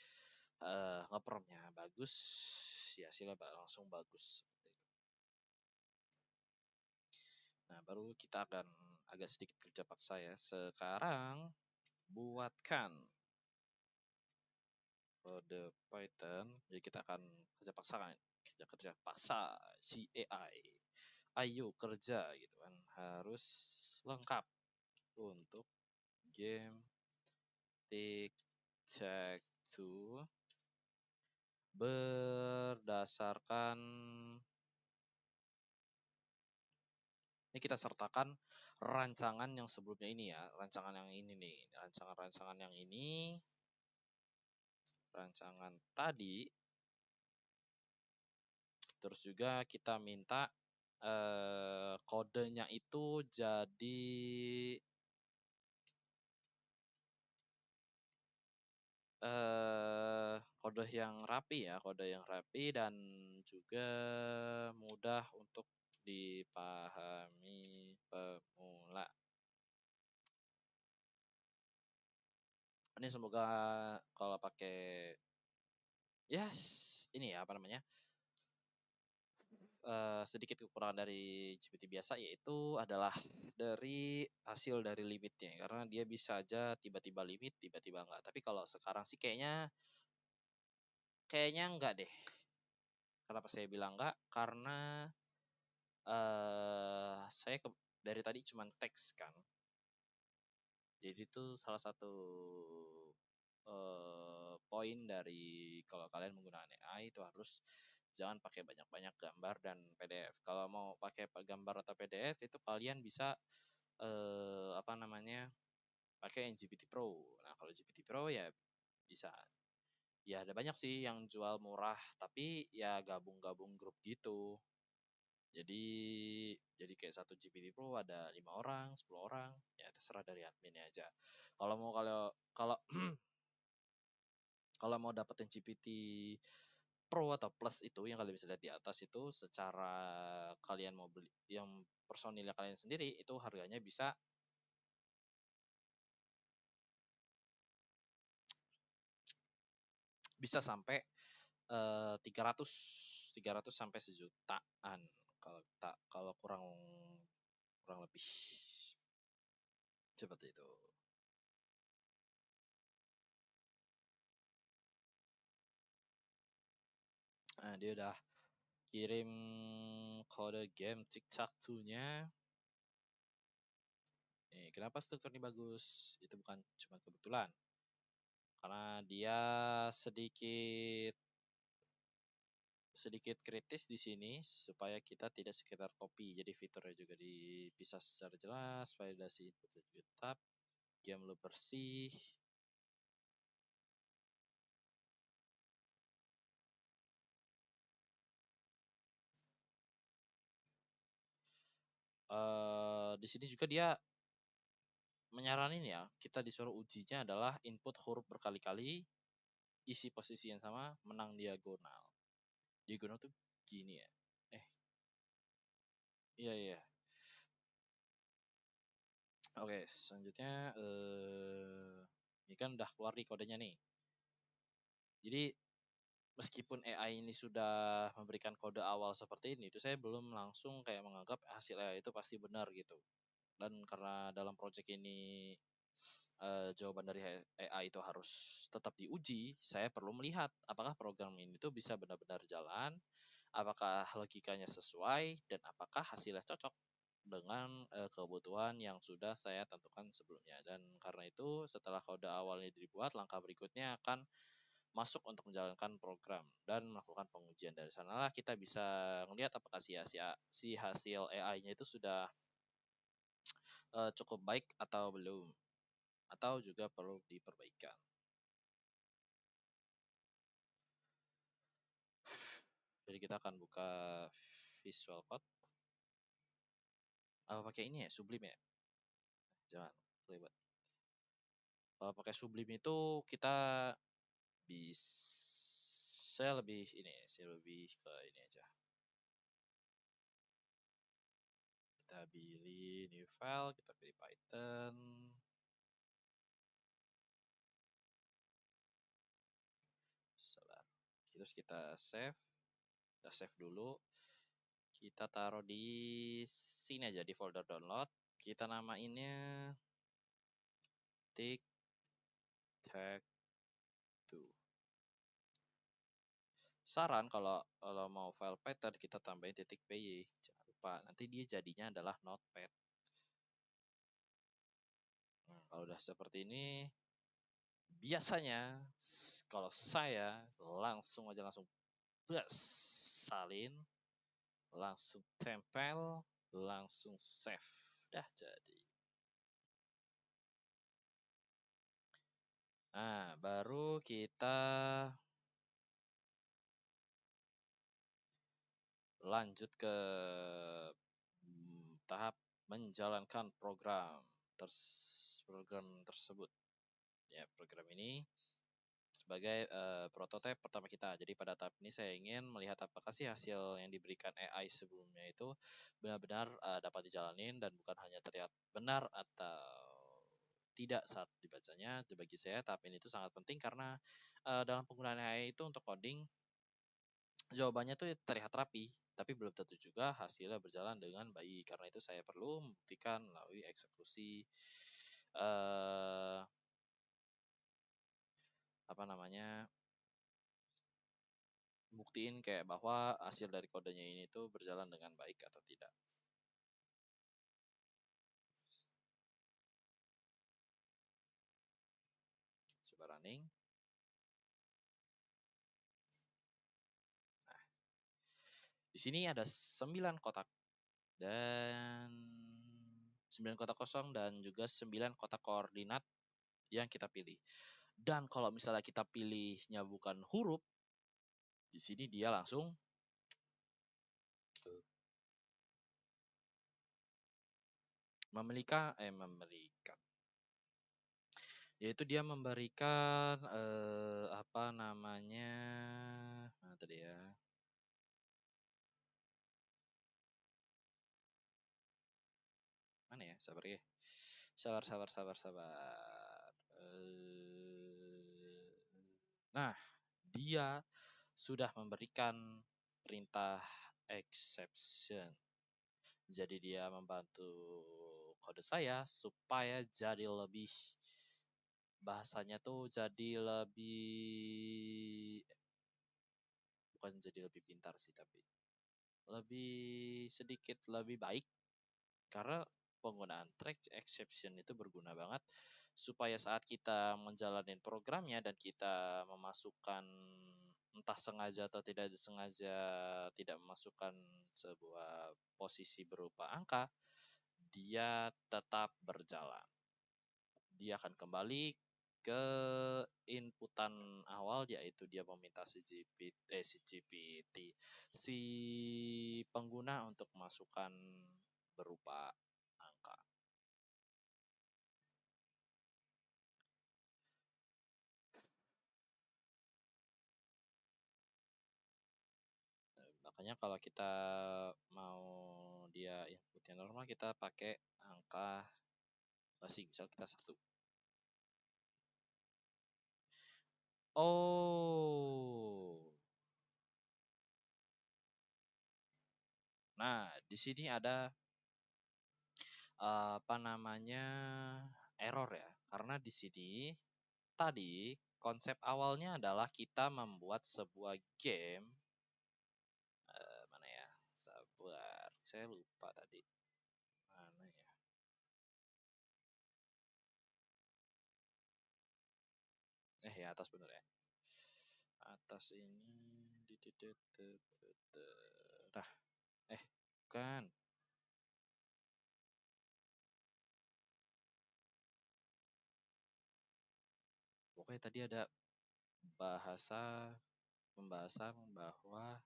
S1: ngepromnya bagus ya hasilnya langsung bagus. Nah, baru kita akan agak sedikit kerja paksa ya. Sekarang buatkan kode Python. Jadi kita akan kerja paksa si AI. Ayo kerja gitu kan. Harus lengkap untuk game Tic-Tac-Toe berdasarkan ini kita sertakan rancangan yang sebelumnya ini ya, rancangan yang ini nih, rancangan yang ini, rancangan tadi. Terus juga kita minta kodenya itu jadi kode yang rapi ya, kode yang rapi dan juga mudah untuk dipahami pemula. Ini semoga kalau pakai ini ya apa namanya, sedikit kekurangan dari GPT biasa yaitu adalah dari hasil dari limitnya, karena dia bisa aja tiba-tiba limit tiba-tiba enggak. Tapi kalau sekarang sih kayaknya enggak deh. Kenapa saya bilang enggak? Karena saya dari tadi cuma teks kan. Jadi itu salah satu poin dari kalau kalian menggunakan AI itu harus jangan pakai banyak-banyak gambar dan PDF. Kalau mau pakai gambar atau PDF itu kalian bisa apa namanya, pakai yang GPT Pro. Nah, kalau GPT Pro ya bisa. Ya ada banyak sih yang jual murah, tapi ya gabung-gabung grup gitu. Jadi kayak satu GPT Pro ada 5 orang, 10 orang, ya terserah dari adminnya aja. Kalau mau kalau kalau kalau mau dapetin GPT Pro atau Plus itu yang kalian bisa lihat di atas itu, secara kalian mau beli yang personilnya kalian sendiri itu harganya bisa sampai 300 sampai sejutaan kalau kurang kurang lebih seperti itu. Nah, dia udah kirim kode game TikTok 2-nya. Kenapa strukturnya bagus? Itu bukan cuma kebetulan. Karena dia sedikit sedikit kritis di sini supaya kita tidak sekedar copy. Jadi fiturnya juga dipisah secara jelas, validasi inputnya juga tetap, game lo bersih. Di sini juga dia menyaranin ya, kita disuruh ujinya adalah input huruf berkali-kali, isi posisi yang sama, menang diagonal. Diagonal tuh gini ya. Iya iya. Oke, selanjutnya ini kan udah keluar nih kodenya nih. Jadi meskipun AI ini sudah memberikan kode awal seperti ini, itu saya belum langsung kayak menganggap hasil AI itu pasti benar gitu. Dan karena dalam project ini jawaban dari AI itu harus tetap diuji, saya perlu melihat apakah program ini tuh bisa benar-benar jalan, apakah logikanya sesuai, dan apakah hasilnya cocok dengan kebutuhan yang sudah saya tentukan sebelumnya. Dan karena itu setelah kode awalnya dibuat, langkah berikutnya akan masuk untuk menjalankan program dan melakukan pengujian. Dari sanalah kita bisa melihat apakah si hasil AI-nya itu sudah cukup baik atau belum, atau juga perlu diperbaikan. Jadi kita akan buka Visual Code. Apa pakai ini ya, Sublime ya? Jangan, ribet. Kalau pakai Sublime itu kita bisa lebih ini, saya lebih ke ini aja. Kita pilih new file, kita pilih Python. Sabar. Terus kita save dulu. Kita taruh di sini aja di folder download. Kita namainnya TikTok 2. Saran kalau mau file Python kita tambahin .py. Jangan lupa nanti dia jadinya adalah notepad. Kalau udah seperti ini, biasanya kalau saya langsung salin, langsung tempel, langsung save. Dah jadi. Nah, baru kita lanjut ke tahap menjalankan program tersebut. Ya, program ini sebagai prototipe pertama kita. Jadi pada tahap ini saya ingin melihat apakah sih hasil yang diberikan AI sebelumnya itu benar-benar dapat dijalanin dan bukan hanya terlihat benar atau tidak saat dibacanya. Bagi saya tahap ini itu sangat penting karena dalam penggunaan AI itu untuk coding jawabannya tuh terlihat rapi, tapi belum tentu juga hasilnya berjalan dengan baik. Karena itu saya perlu membuktikan melalui eksekusi eh apa namanya buktiin kayak bahwa hasil dari kodenya ini tuh berjalan dengan baik atau tidak. Coba running. Nah, di sini ada 9 kotak dan 9 kotak kosong dan juga 9 kotak koordinat yang kita pilih. Dan kalau misalnya kita pilihnya bukan huruf, di sini dia langsung memberikan yaitu dia memberikan apa namanya mana tadi ya mana ya sabar. Nah, dia sudah memberikan perintah exception. Jadi dia membantu kode saya supaya jadi lebih bahasanya tuh jadi lebih bukan jadi lebih pintar sih, tapi lebih sedikit lebih baik karena penggunaan track exception itu berguna banget supaya saat kita menjalani programnya dan kita memasukkan entah sengaja atau tidak disengaja tidak memasukkan sebuah posisi berupa angka, dia tetap berjalan. Dia akan kembali ke inputan awal yaitu dia meminta si pengguna untuk masukkan berupa angka. Makanya kalau kita mau dia inputnya normal, kita pakai angka basi, misal kita 1. Oh. Nah, di sini ada apa namanya error ya. Karena di sini tadi konsep awalnya adalah kita membuat sebuah game mana ya? Sabar, saya lupa tadi. Mana ya? Ya atas bener ya. Atas ini nah, bukan. Pokoknya tadi ada pembahasan bahwa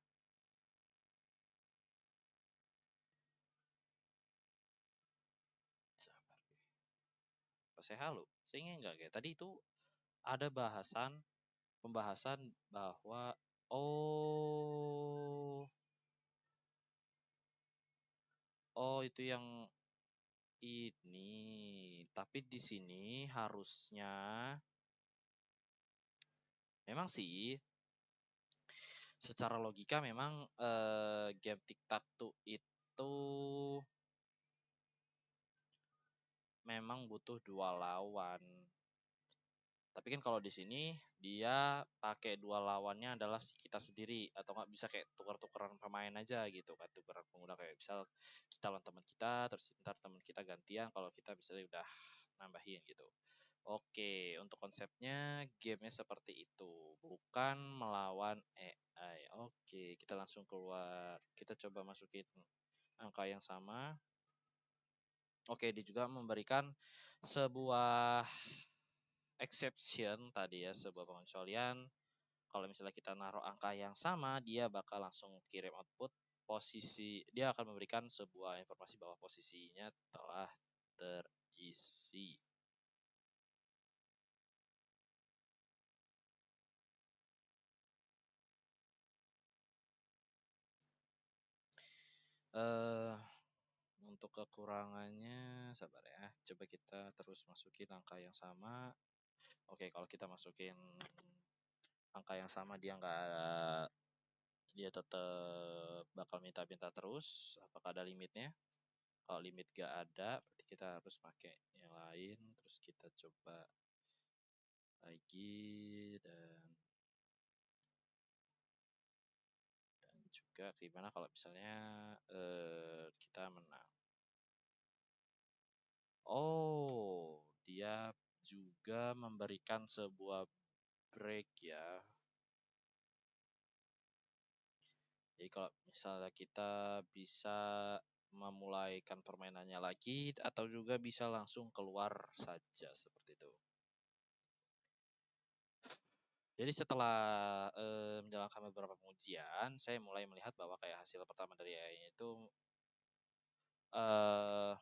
S1: sabar. Saya halu. Saya ingat enggak kayak tadi itu ada pembahasan bahwa oh itu yang ini. Tapi di sini harusnya memang sih secara logika memang game tic-tac-toe itu memang butuh 2 lawan. Tapi kan kalau di sini dia pakai 2 lawannya adalah kita sendiri atau nggak bisa kayak tukar-tukaran pemain aja gitu kan, tukaran pengguna kayak misal kita lawan teman kita terus ntar teman kita gantian kalau kita bisa udah nambahin gitu. Oke, untuk konsepnya gamenya seperti itu, bukan melawan AI. Oke, kita langsung keluar. Kita coba masukin angka yang sama. Oke, dia juga memberikan sebuah exception tadi ya, sebuah pengecualian. Kalau misalnya kita naruh angka yang sama, dia bakal langsung kirim output posisi. Dia akan memberikan sebuah informasi bahwa posisinya telah terisi. Untuk kekurangannya sabar ya. Coba kita terus masukin angka yang sama. Oke, kalau kita masukin angka yang sama dia tetap bakal minta-minta terus. Apakah ada limitnya? Kalau limit gak ada, berarti kita harus pakai yang lain. Terus kita coba lagi dan juga gimana kalau misalnya kita menang. Oh, dia juga memberikan sebuah break ya. Jadi kalau misalnya kita bisa memulaikan permainannya lagi atau juga bisa langsung keluar saja seperti itu. Jadi setelah menjalankan beberapa pengujian, saya mulai melihat bahwa kayak hasil pertama dari AI itu eh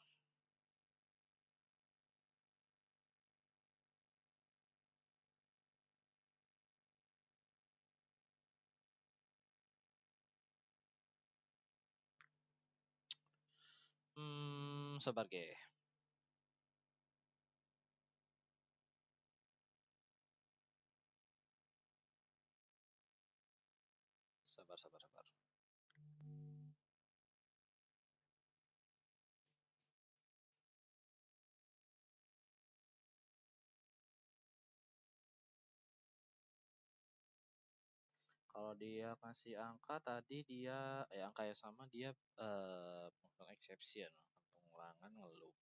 S1: sebagai sabar. Kalau dia kasih angka tadi dia angka yang sama dia melakukan exception, pengulangan ngeluh.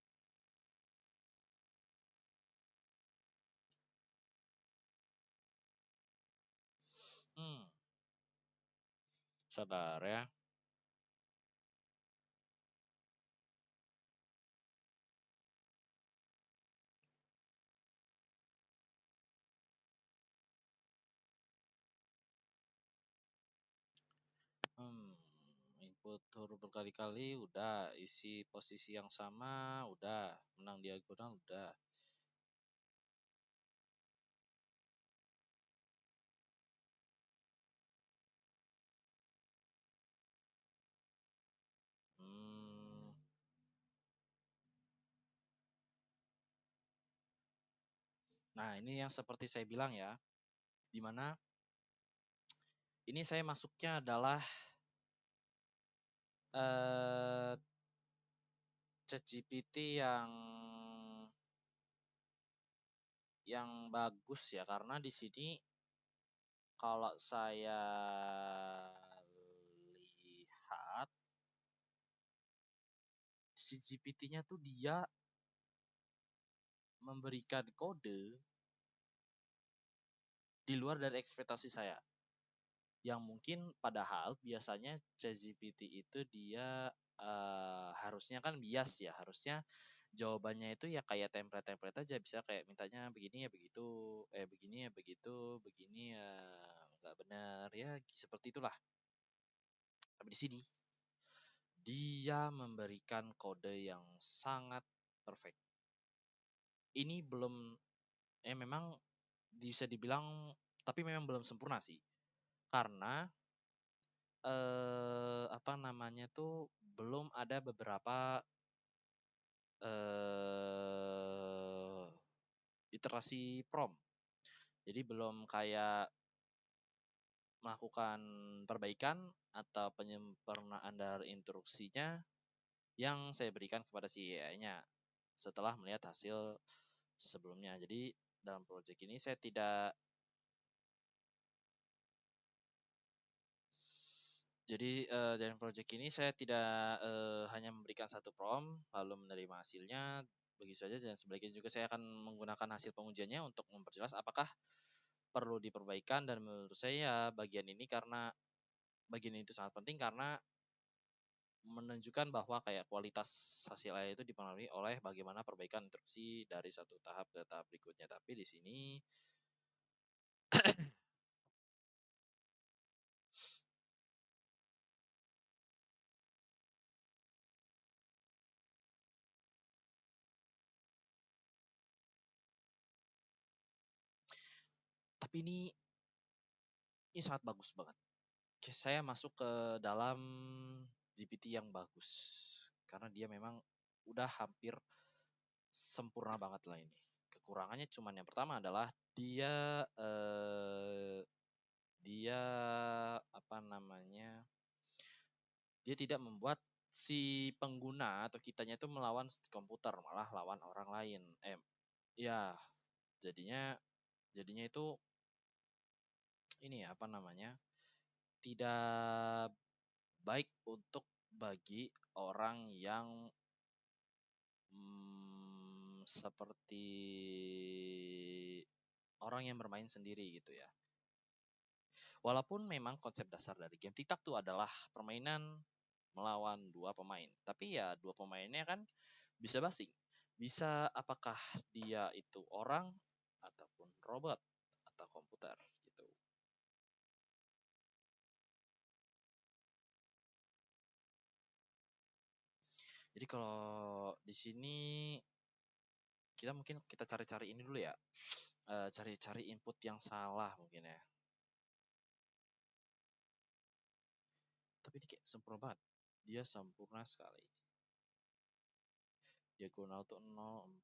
S1: Hmm, sabar ya. Hmm, input huruf berkali-kali udah, isi posisi yang sama udah, menang diagonal udah. Hmm, nah ini yang seperti saya bilang ya, dimana ini saya masuknya adalah eh ChatGPT yang bagus ya, karena di sini kalau saya lihat si GPT-nya tuh dia memberikan kode di luar dari ekspektasi saya. Yang mungkin padahal biasanya ChatGPT itu dia harusnya kan bias ya, harusnya jawabannya itu ya kayak template-template aja, bisa kayak mintanya begini ya begitu, begini ya begitu, begini ya nggak benar ya seperti itulah. Tapi di sini dia memberikan kode yang sangat perfect. Ini belum memang bisa dibilang, tapi memang belum sempurna sih. Karena apa namanya tuh belum ada beberapa eh iterasi prompt. Jadi belum kayak melakukan perbaikan atau penyempurnaan dari instruksinya yang saya berikan kepada si AI-nya setelah melihat hasil sebelumnya. Jadi dalam proyek ini saya tidak dalam proyek ini saya tidak hanya memberikan satu prompt lalu menerima hasilnya begitu saja, dan sebaliknya juga saya akan menggunakan hasil pengujiannya untuk memperjelas apakah perlu diperbaikan, dan menurut saya bagian ini itu sangat penting karena menunjukkan bahwa kayak kualitas hasil AI itu dipengaruhi oleh bagaimana perbaikan instruksi dari satu tahap ke tahap berikutnya. Tapi di sini tapi ini sangat bagus banget. Saya masuk ke dalam GPT yang bagus karena dia memang udah hampir sempurna banget lah ini. Kekurangannya cuman yang pertama adalah dia dia apa namanya? Dia tidak membuat si pengguna atau kitanya itu melawan komputer, malah lawan orang lain. Ya, jadinya jadinya itu ini ya, apa namanya? Tidak baik untuk bagi orang yang seperti orang yang bermain sendiri gitu ya. Walaupun memang konsep dasar dari game TikTok itu adalah permainan melawan dua pemain. Tapi ya dua pemainnya kan bisa basing. Bisa apakah dia itu orang ataupun robot atau komputer gitu. Jadi kalau di sini kita mungkin kita cari-cari ini dulu ya. Cari-cari input yang salah mungkin ya. Tapi ini kayak sempurna banget. Dia sempurna sekali. Diagonal tuh 048.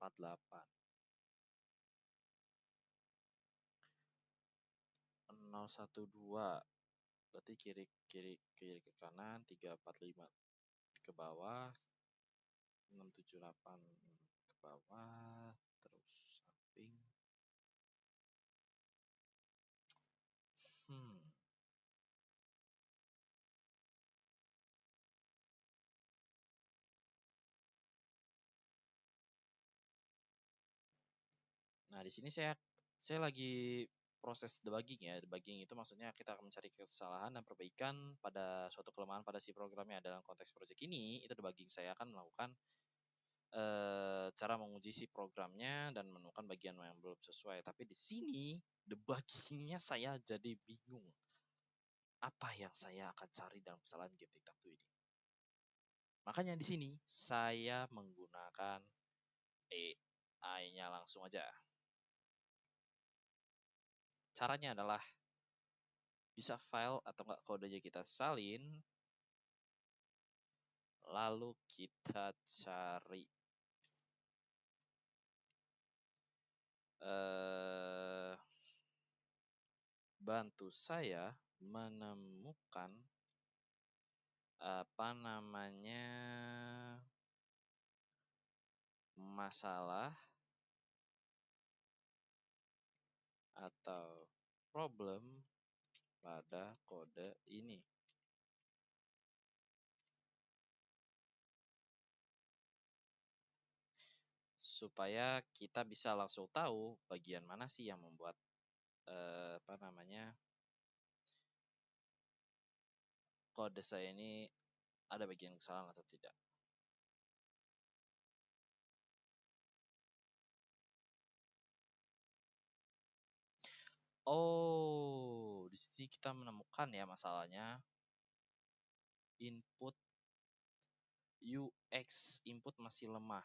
S1: 012. Berarti kiri kiri kiri ke kanan, 345 ke bawah, 678 ke bawah, terus samping. Hmm. Nah, di sini saya lagi proses debugging ya. Debugging itu maksudnya kita akan mencari kesalahan dan perbaikan pada suatu kelemahan pada si programnya. Dalam konteks project ini, itu debugging saya akan melakukan cara menguji si programnya dan menemukan bagian yang belum sesuai. Tapi di sini debuggingnya saya jadi bingung. Apa yang saya akan cari dalam kesalahan game TikTok ini? Makanya di sini saya menggunakan AI-nya langsung aja. Caranya adalah bisa file atau enggak kodenya kita salin, lalu kita cari bantu saya menemukan apa namanya masalah atau problem pada kode ini. Supaya kita bisa langsung tahu bagian mana sih yang membuat apa namanya kode saya ini ada bagian kesalahan atau tidak. Oh, di sini kita menemukan ya masalahnya input UX input masih lemah.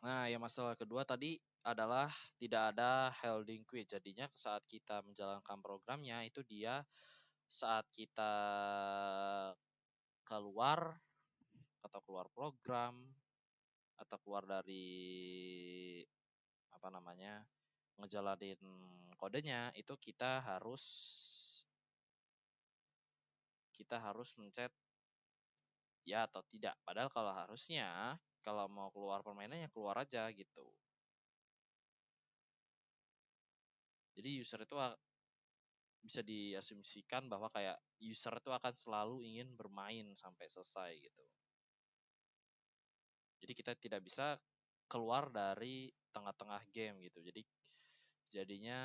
S1: Nah, yang masalah kedua tadi adalah tidak ada holding quit. Jadinya saat kita menjalankan programnya itu dia saat kita keluar atau keluar program atau keluar dari apa namanya ngejalanin kodenya itu kita harus mencet ya atau tidak. Padahal kalau harusnya kalau mau keluar permainan ya keluar aja gitu. Jadi user itu bisa diasumsikan bahwa kayak user itu akan selalu ingin bermain sampai selesai gitu. Jadi kita tidak bisa keluar dari tengah-tengah game gitu. Jadinya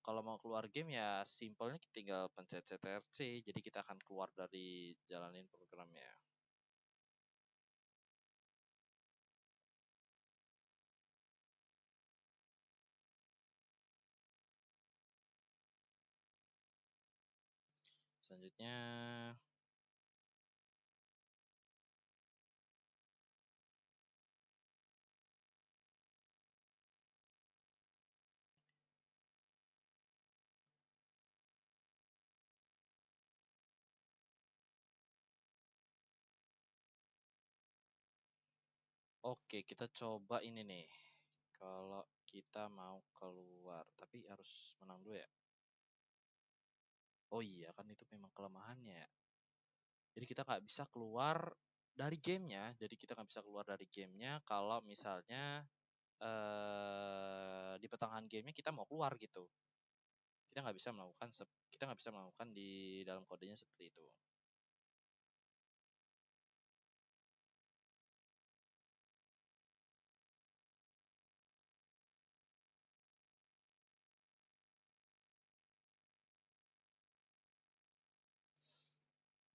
S1: kalau mau keluar game ya simpelnya tinggal pencet CTRC. Jadi kita akan keluar dari jalanin programnya. Selanjutnya oke, kita coba ini nih. Kalau kita mau keluar, tapi harus menang dulu ya. Oh iya kan itu memang kelemahannya ya. Jadi kita nggak bisa keluar dari gamenya. Jadi kita nggak bisa keluar dari gamenya kalau misalnya di pertengahan gamenya kita mau keluar gitu. Kita nggak bisa melakukan di dalam kodenya seperti itu.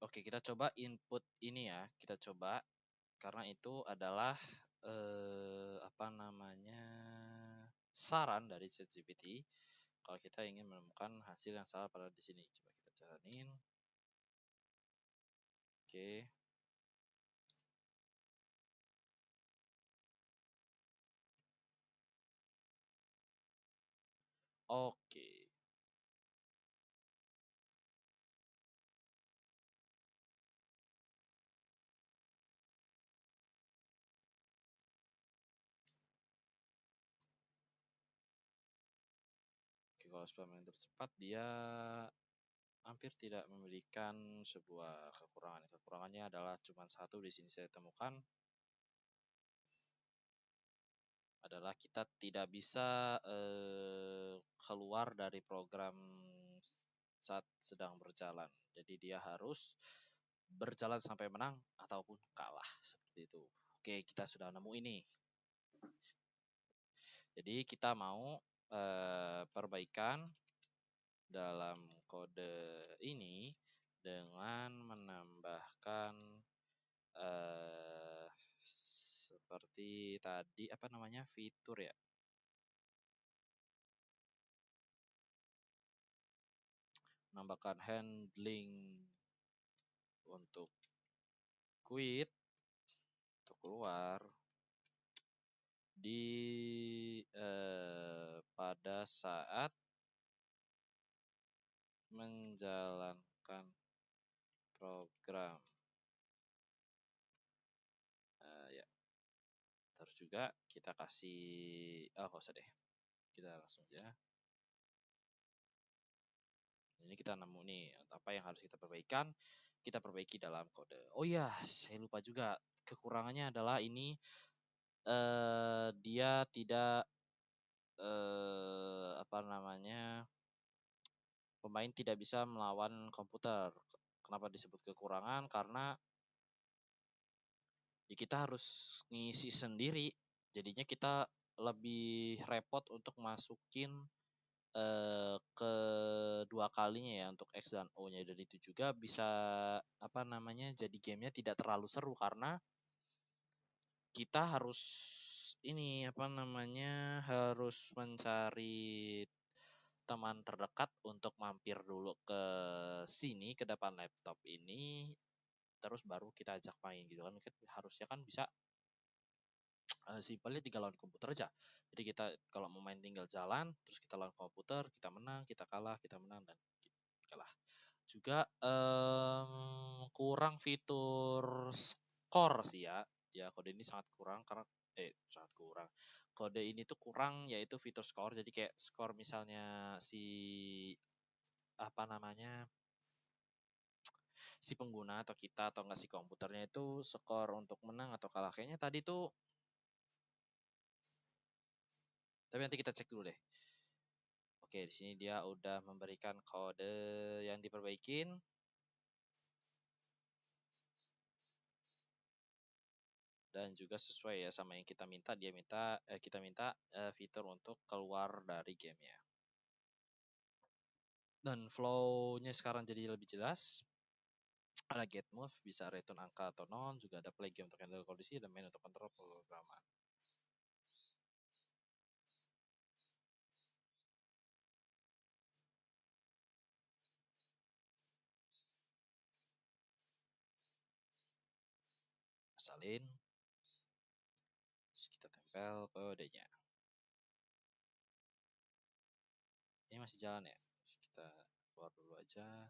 S1: Oke, kita coba input ini ya. Kita coba karena itu adalah apa namanya saran dari ChatGPT kalau kita ingin menemukan hasil yang salah pada di sini. Coba kita jalanin. Oke. Oke. Oke, kalau spam yang tercepat dia hampir tidak memberikan sebuah kekurangan. Kekurangannya adalah cuma satu di sini saya temukan adalah kita tidak bisa keluar dari program saat sedang berjalan. Jadi dia harus berjalan sampai menang ataupun kalah seperti itu. Oke, kita sudah nemu ini. Jadi kita mau perbaikan dalam kode ini dengan menambahkan seperti tadi apa namanya fitur ya. Menambahkan handling untuk quit untuk keluar di pada saat menjalankan program. Ya. Terus juga kita kasih, nggak usah deh, kita langsung aja. Ini kita nemu nih apa yang harus kita perbaikan, kita perbaiki dalam kode. Oh iya, saya lupa juga kekurangannya adalah ini dia tidak apa namanya pemain tidak bisa melawan komputer. Kenapa disebut kekurangan? Karena ya kita harus ngisi sendiri. Jadinya kita lebih repot untuk masukin kedua kalinya ya untuk X dan O-nya. Dan itu juga bisa apa namanya jadi gamenya tidak terlalu seru karena kita harus ini apa namanya harus mencari teman terdekat untuk mampir dulu ke sini ke depan laptop ini terus baru kita ajak main gitu kan harusnya kan bisa simpelnya tinggal lawan komputer aja. Jadi kita kalau mau main tinggal jalan, terus kita lawan komputer, kita menang, kita kalah, kita menang dan kalah. Juga kurang fitur skor sih ya. Ya kode ini sangat kurang karena sangat kurang. Kode ini tuh kurang yaitu fitur skor. Jadi kayak skor misalnya si apa namanya si pengguna atau kita atau enggak si komputernya itu skor untuk menang atau kalah. Kayaknya tadi tuh tapi nanti kita cek dulu deh. Oke, di sini dia udah memberikan kode yang diperbaikin. Dan juga sesuai ya sama yang kita minta, kita minta fitur untuk keluar dari gamenya. Dan flow-nya sekarang jadi lebih jelas. Ada get move, bisa return angka atau non, juga ada play game untuk handle kondisi, dan main untuk kontrol pemrograman. Salin, terus kita tempel kodenya. Ini masih jalan ya, terus kita keluar dulu aja.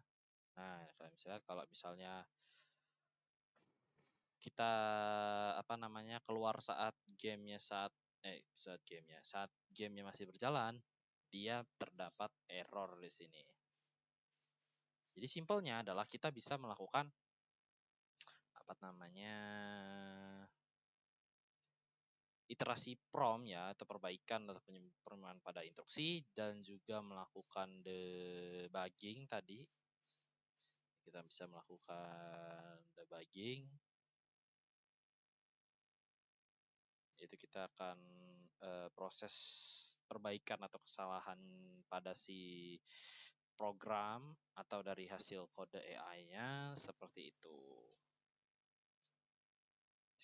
S1: Nah, kalau misalnya kita apa namanya keluar saat gamenya masih berjalan, dia terdapat error di sini. Jadi simpelnya adalah kita bisa melakukan apa namanya iterasi prompt ya atau perbaikan atau penyempurnaan pada instruksi dan juga melakukan debugging tadi. Kita bisa melakukan debugging. Itu kita akan proses perbaikan atau kesalahan pada si program atau dari hasil kode AI-nya seperti itu.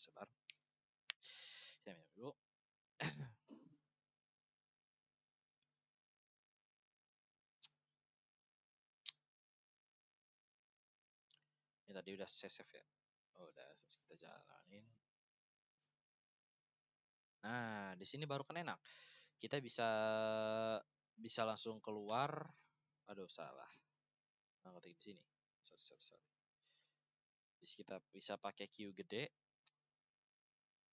S1: Sebar. Saya minum dulu. Ini tadi udah save ya. Oh, udah terus kita jalanin. Nah, di sini baru kan enak. Kita bisa langsung keluar. Aduh, salah. Nah, ketik di sini. Sorry. Di sini kita bisa pakai Q gede.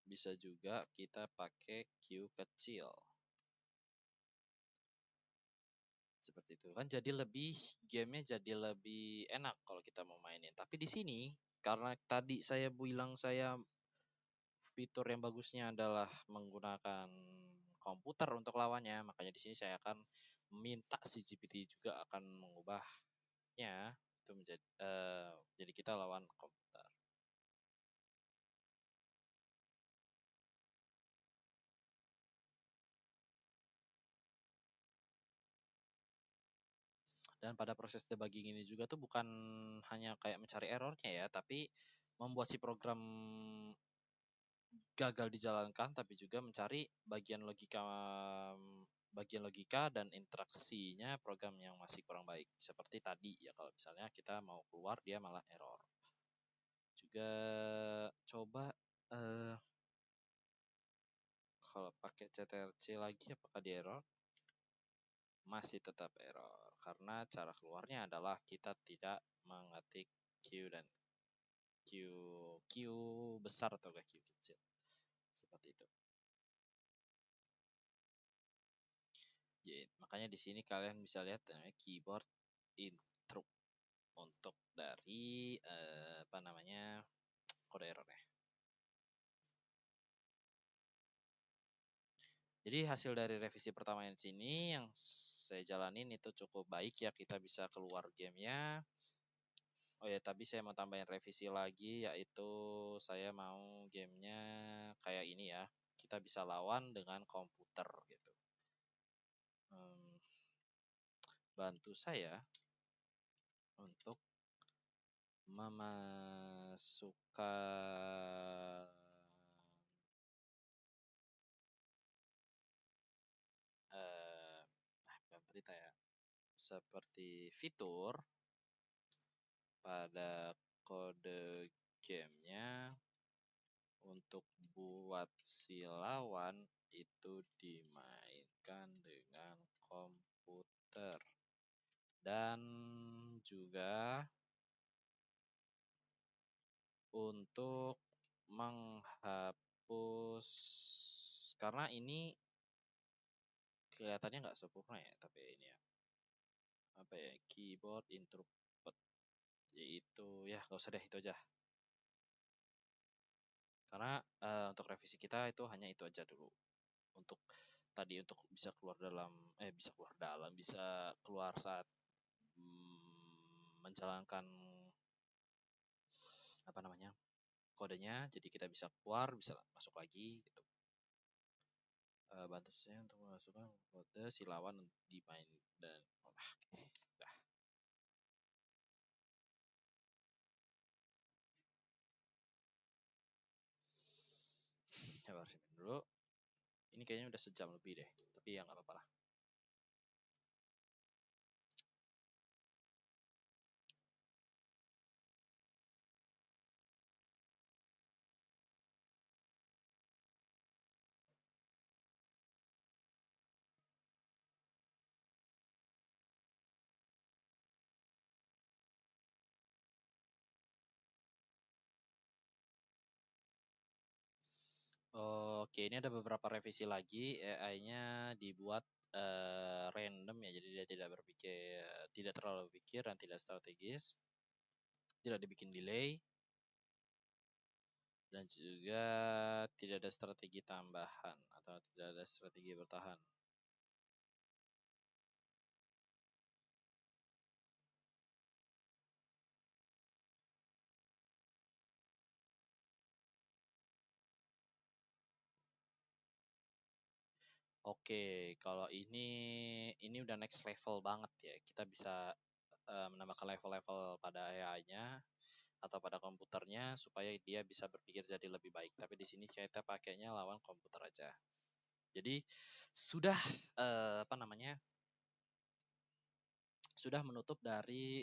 S1: Bisa juga kita pakai Q kecil. Seperti itu kan jadi gamenya jadi lebih enak kalau kita mau mainin. Tapi di sini karena tadi saya bilang saya fitur yang bagusnya adalah menggunakan komputer untuk lawannya, makanya di sini saya akan minta si GPT juga akan mengubah keyboardnya itu jadi kita lawan komputer. Dan pada proses debugging ini juga tuh bukan hanya kayak mencari errornya ya, tapi membuat si program gagal dijalankan, tapi juga mencari bagian logika dan interaksinya program yang masih kurang baik. Seperti tadi ya, kalau misalnya kita mau keluar dia malah error. Juga coba eh, kalau pakai CTRC lagi apakah di error? Masih tetap error karena cara keluarnya adalah kita tidak mengetik Q dan Q Q besar atau Q kecil seperti itu. Ya, makanya di sini kalian bisa lihat keyboard intro untuk dari apa namanya kode errornya. Jadi hasil dari revisi pertama di sini yang saya jalanin itu cukup baik ya, kita bisa keluar gamenya. Oh ya, tapi saya mau tambahin revisi lagi, yaitu saya mau gamenya kayak ini ya, kita bisa lawan dengan komputer gitu. Bantu saya untuk memasukkan bukan berita ya, seperti fitur pada kode gamenya untuk buat si lawan itu dimainkan dengan komputer, dan juga untuk menghapus, karena ini kelihatannya nggak sempurna ya, tapi ini ya apa ya, keyboard input, yaitu ya nggak usah deh, itu aja. Karena untuk revisi kita itu hanya itu aja dulu. Untuk tadi untuk bisa keluar bisa keluar saat menjalankan apa namanya kodenya, jadi kita bisa keluar bisa masuk lagi gitu. Bantu saya untuk memasukkan kode si lawan di main dan dah. Coba simpen dulu. Ini kayaknya udah sejam lebih deh, tapi ya nggak apa-apa lah. Oke, ini ada beberapa revisi lagi. AI-nya dibuat random ya, jadi dia tidak terlalu berpikir dan tidak strategis. Tidak dibikin delay dan juga tidak ada strategi tambahan atau tidak ada strategi bertahan. Oke, kalau ini udah next level banget ya. Kita bisa menambahkan level-level pada AI-nya atau pada komputernya supaya dia bisa berpikir jadi lebih baik. Tapi di sini kita pakainya lawan komputer aja. Jadi sudah apa namanya? Sudah menutup dari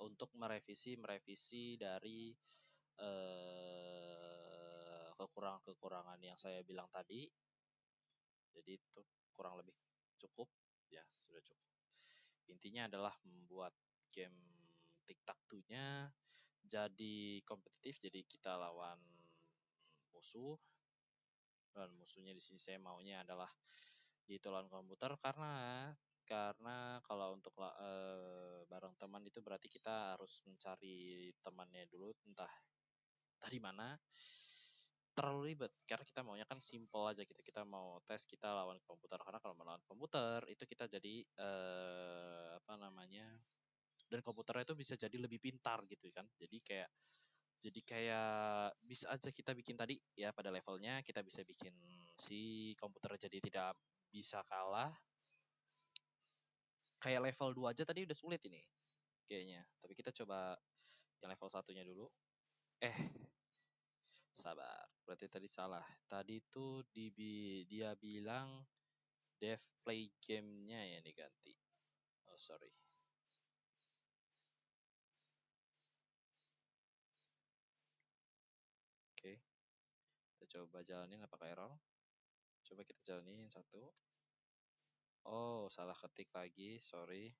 S1: untuk merevisi dari kekurangan-kekurangan yang saya bilang tadi. Jadi itu kurang lebih cukup ya, sudah cukup. Intinya adalah membuat game tic-tac-toe-nya jadi kompetitif, jadi kita lawan musuh, dan musuhnya di sini saya maunya adalah yaitu lawan komputer, karena kalau untuk bareng teman itu berarti kita harus mencari temannya dulu, entah dari mana, terlalu ribet karena kita maunya kan simple aja, kita mau tes kita lawan komputer, karena kalau melawan komputer itu kita jadi apa namanya dan komputernya itu bisa jadi lebih pintar gitu kan. Jadi kayak bisa aja kita bikin tadi ya pada levelnya kita bisa bikin si komputer jadi tidak bisa kalah. Kayak level 2 aja tadi udah sulit ini kayaknya. Tapi kita coba yang level satunya dulu. Sabar. Berarti tadi salah. Tadi tuh dia bilang dev play gamenya yang diganti. Oh sorry. Oke. Kita coba jalanin apakah error. Coba kita jalanin satu. Oh salah ketik lagi. Sorry.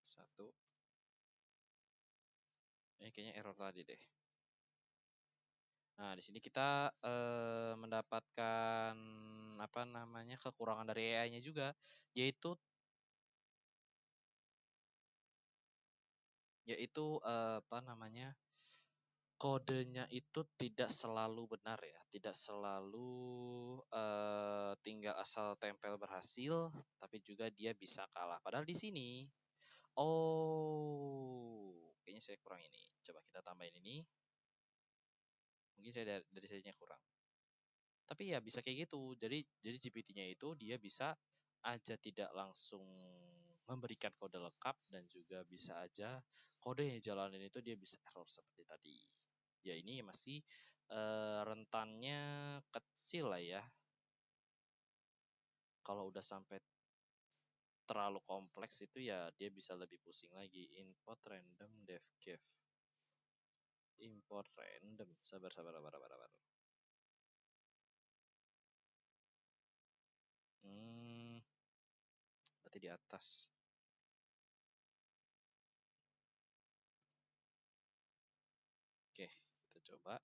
S1: Satu. Ini kayaknya error tadi deh. Nah, di sini kita mendapatkan apa namanya kekurangan dari AI-nya juga, yaitu apa namanya kodenya itu tidak selalu benar ya, tidak selalu tinggal asal tempel berhasil, tapi juga dia bisa kalah. Padahal di sini, oh, kayaknya saya kurang ini. Coba kita tambahin ini. Mungkin saya dari sayanya kurang. Tapi ya bisa kayak gitu. Jadi GPT-nya itu dia bisa aja tidak langsung memberikan kode lengkap dan juga bisa aja kode yang jalanin itu dia bisa error seperti tadi. Ya ini masih rentannya kecil lah ya. Kalau udah sampai terlalu kompleks itu ya dia bisa lebih pusing lagi. Import random dev kev. Import random. Sabar. Berarti di atas. Oke, kita coba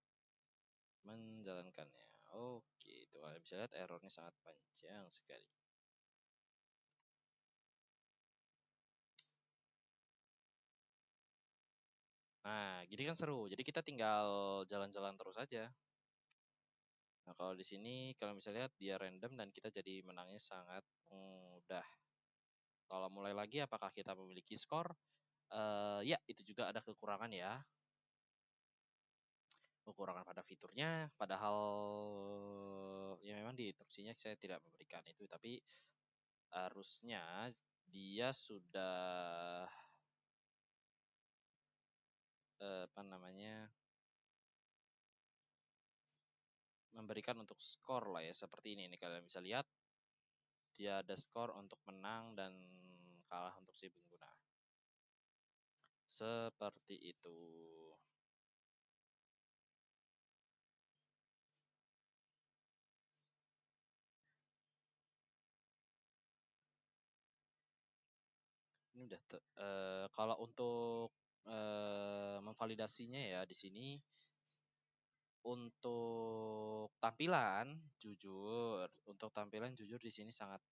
S1: menjalankannya. Oke, itu kalian bisa lihat errornya sangat panjang sekali. Nah, gini kan seru. Jadi kita tinggal jalan-jalan terus aja. Nah, kalau di sini kalau bisa lihat dia random dan kita jadi menangnya sangat mudah. Kalau mulai lagi apakah kita memiliki skor? Ya, itu juga ada kekurangan ya. Kekurangan pada fiturnya, padahal ya memang di instruksinya saya tidak memberikan itu, tapi harusnya dia sudah apa namanya memberikan untuk skor lah ya seperti ini nih kalian bisa lihat dia ada skor untuk menang dan kalah untuk si pengguna seperti itu. Ini udah kalau untuk memvalidasinya ya di sini untuk tampilan jujur di sini sangat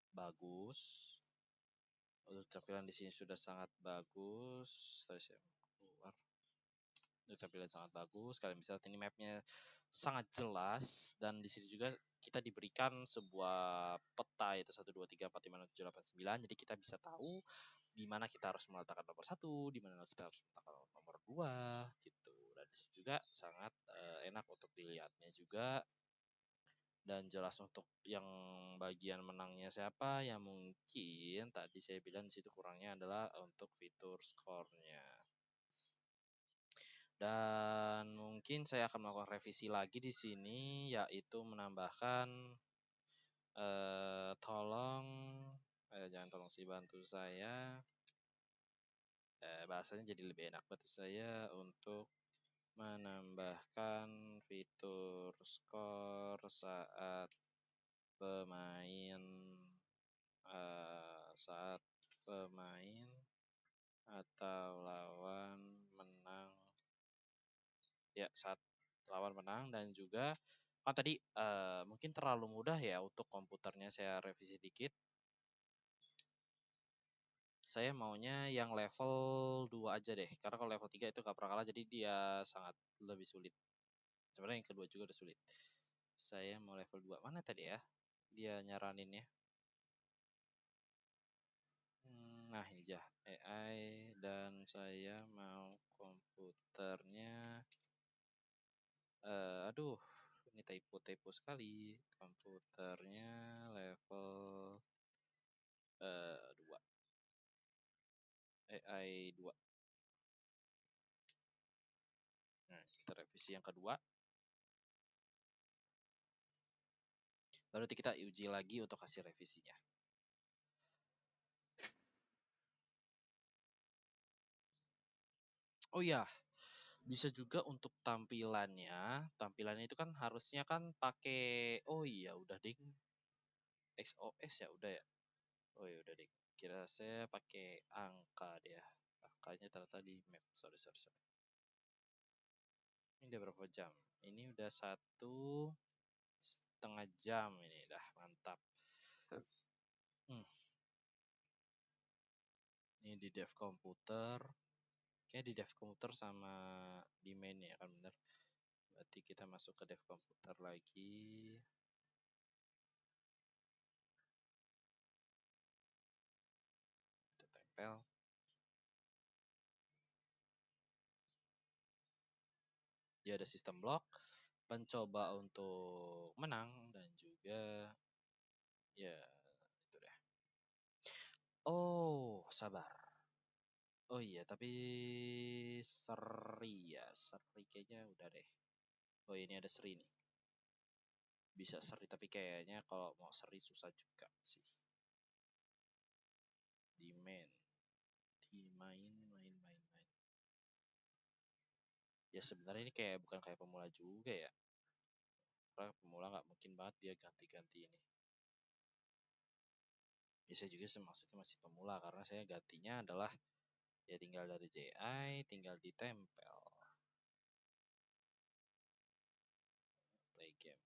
S1: bagus. Untuk tampilan di sini sudah sangat bagus. Tadi saya keluar. Untuk tampilan sangat bagus. Kalian bisa lihat ini mapnya sangat jelas dan di sini juga kita diberikan sebuah peta yaitu 1 2 3 4 5 6 7 8 9. Jadi kita bisa tahu di mana kita harus meletakkan nomor 1, di mana kita harus meletakkan nomor 2 gitu. Dan di sini juga sangat enak untuk dilihatnya juga dan jelas untuk yang bagian menangnya siapa ya mungkin tadi saya bilang di situ kurangnya adalah untuk fitur skornya. Dan mungkin saya akan melakukan revisi lagi di sini yaitu menambahkan tolong jangan tolong sih bantu saya bahasanya jadi lebih enak bantu saya untuk menambahkan fitur skor saat pemain saat pemain atau lawan menang ya saat lawan menang dan juga kan tadi mungkin terlalu mudah ya untuk komputernya saya revisi dikit. Saya maunya yang level 2 aja deh karena kalau level 3 itu gak pernah kalah jadi dia sangat lebih sulit. Sebenarnya yang kedua juga udah sulit. Saya mau level 2 mana tadi ya? Dia nyaraninnya. Nah ini aja AI dan saya mau komputernya. Aduh, ini typo sekali. Komputernya level 2, AI 2. Nah, kita revisi yang kedua. Baru nanti kita uji lagi untuk hasil revisinya. Oh iya, bisa juga untuk tampilannya. Tampilannya itu kan harusnya kan pakai, oh iya udah ding, XOS ya udah ya. Oh iya udah ding. Kira saya pakai angka dia. Angkanya ternyata di map. Sorry. Ini udah berapa jam? Ini udah 1,5 jam ini dah mantap. Hmm. Ini di dev komputer. Kayak di dev komputer sama di main ya kan bener. Berarti kita masuk ke dev komputer lagi. Kita tempel. Dia ada sistem block, mencoba untuk menang dan juga ya itu deh. Oh, sabar. Oh iya, tapi seri kayaknya udah deh. Oh ini ada seri nih. Bisa seri tapi kayaknya kalau mau seri susah juga sih. Di main. Ya sebenarnya ini kayak bukan kayak pemula juga ya. Karena pemula nggak mungkin banget dia ganti-ganti ini. Ya saya juga maksudnya masih pemula karena saya gantinya adalah ya tinggal dari JI, tinggal ditempel. Play game.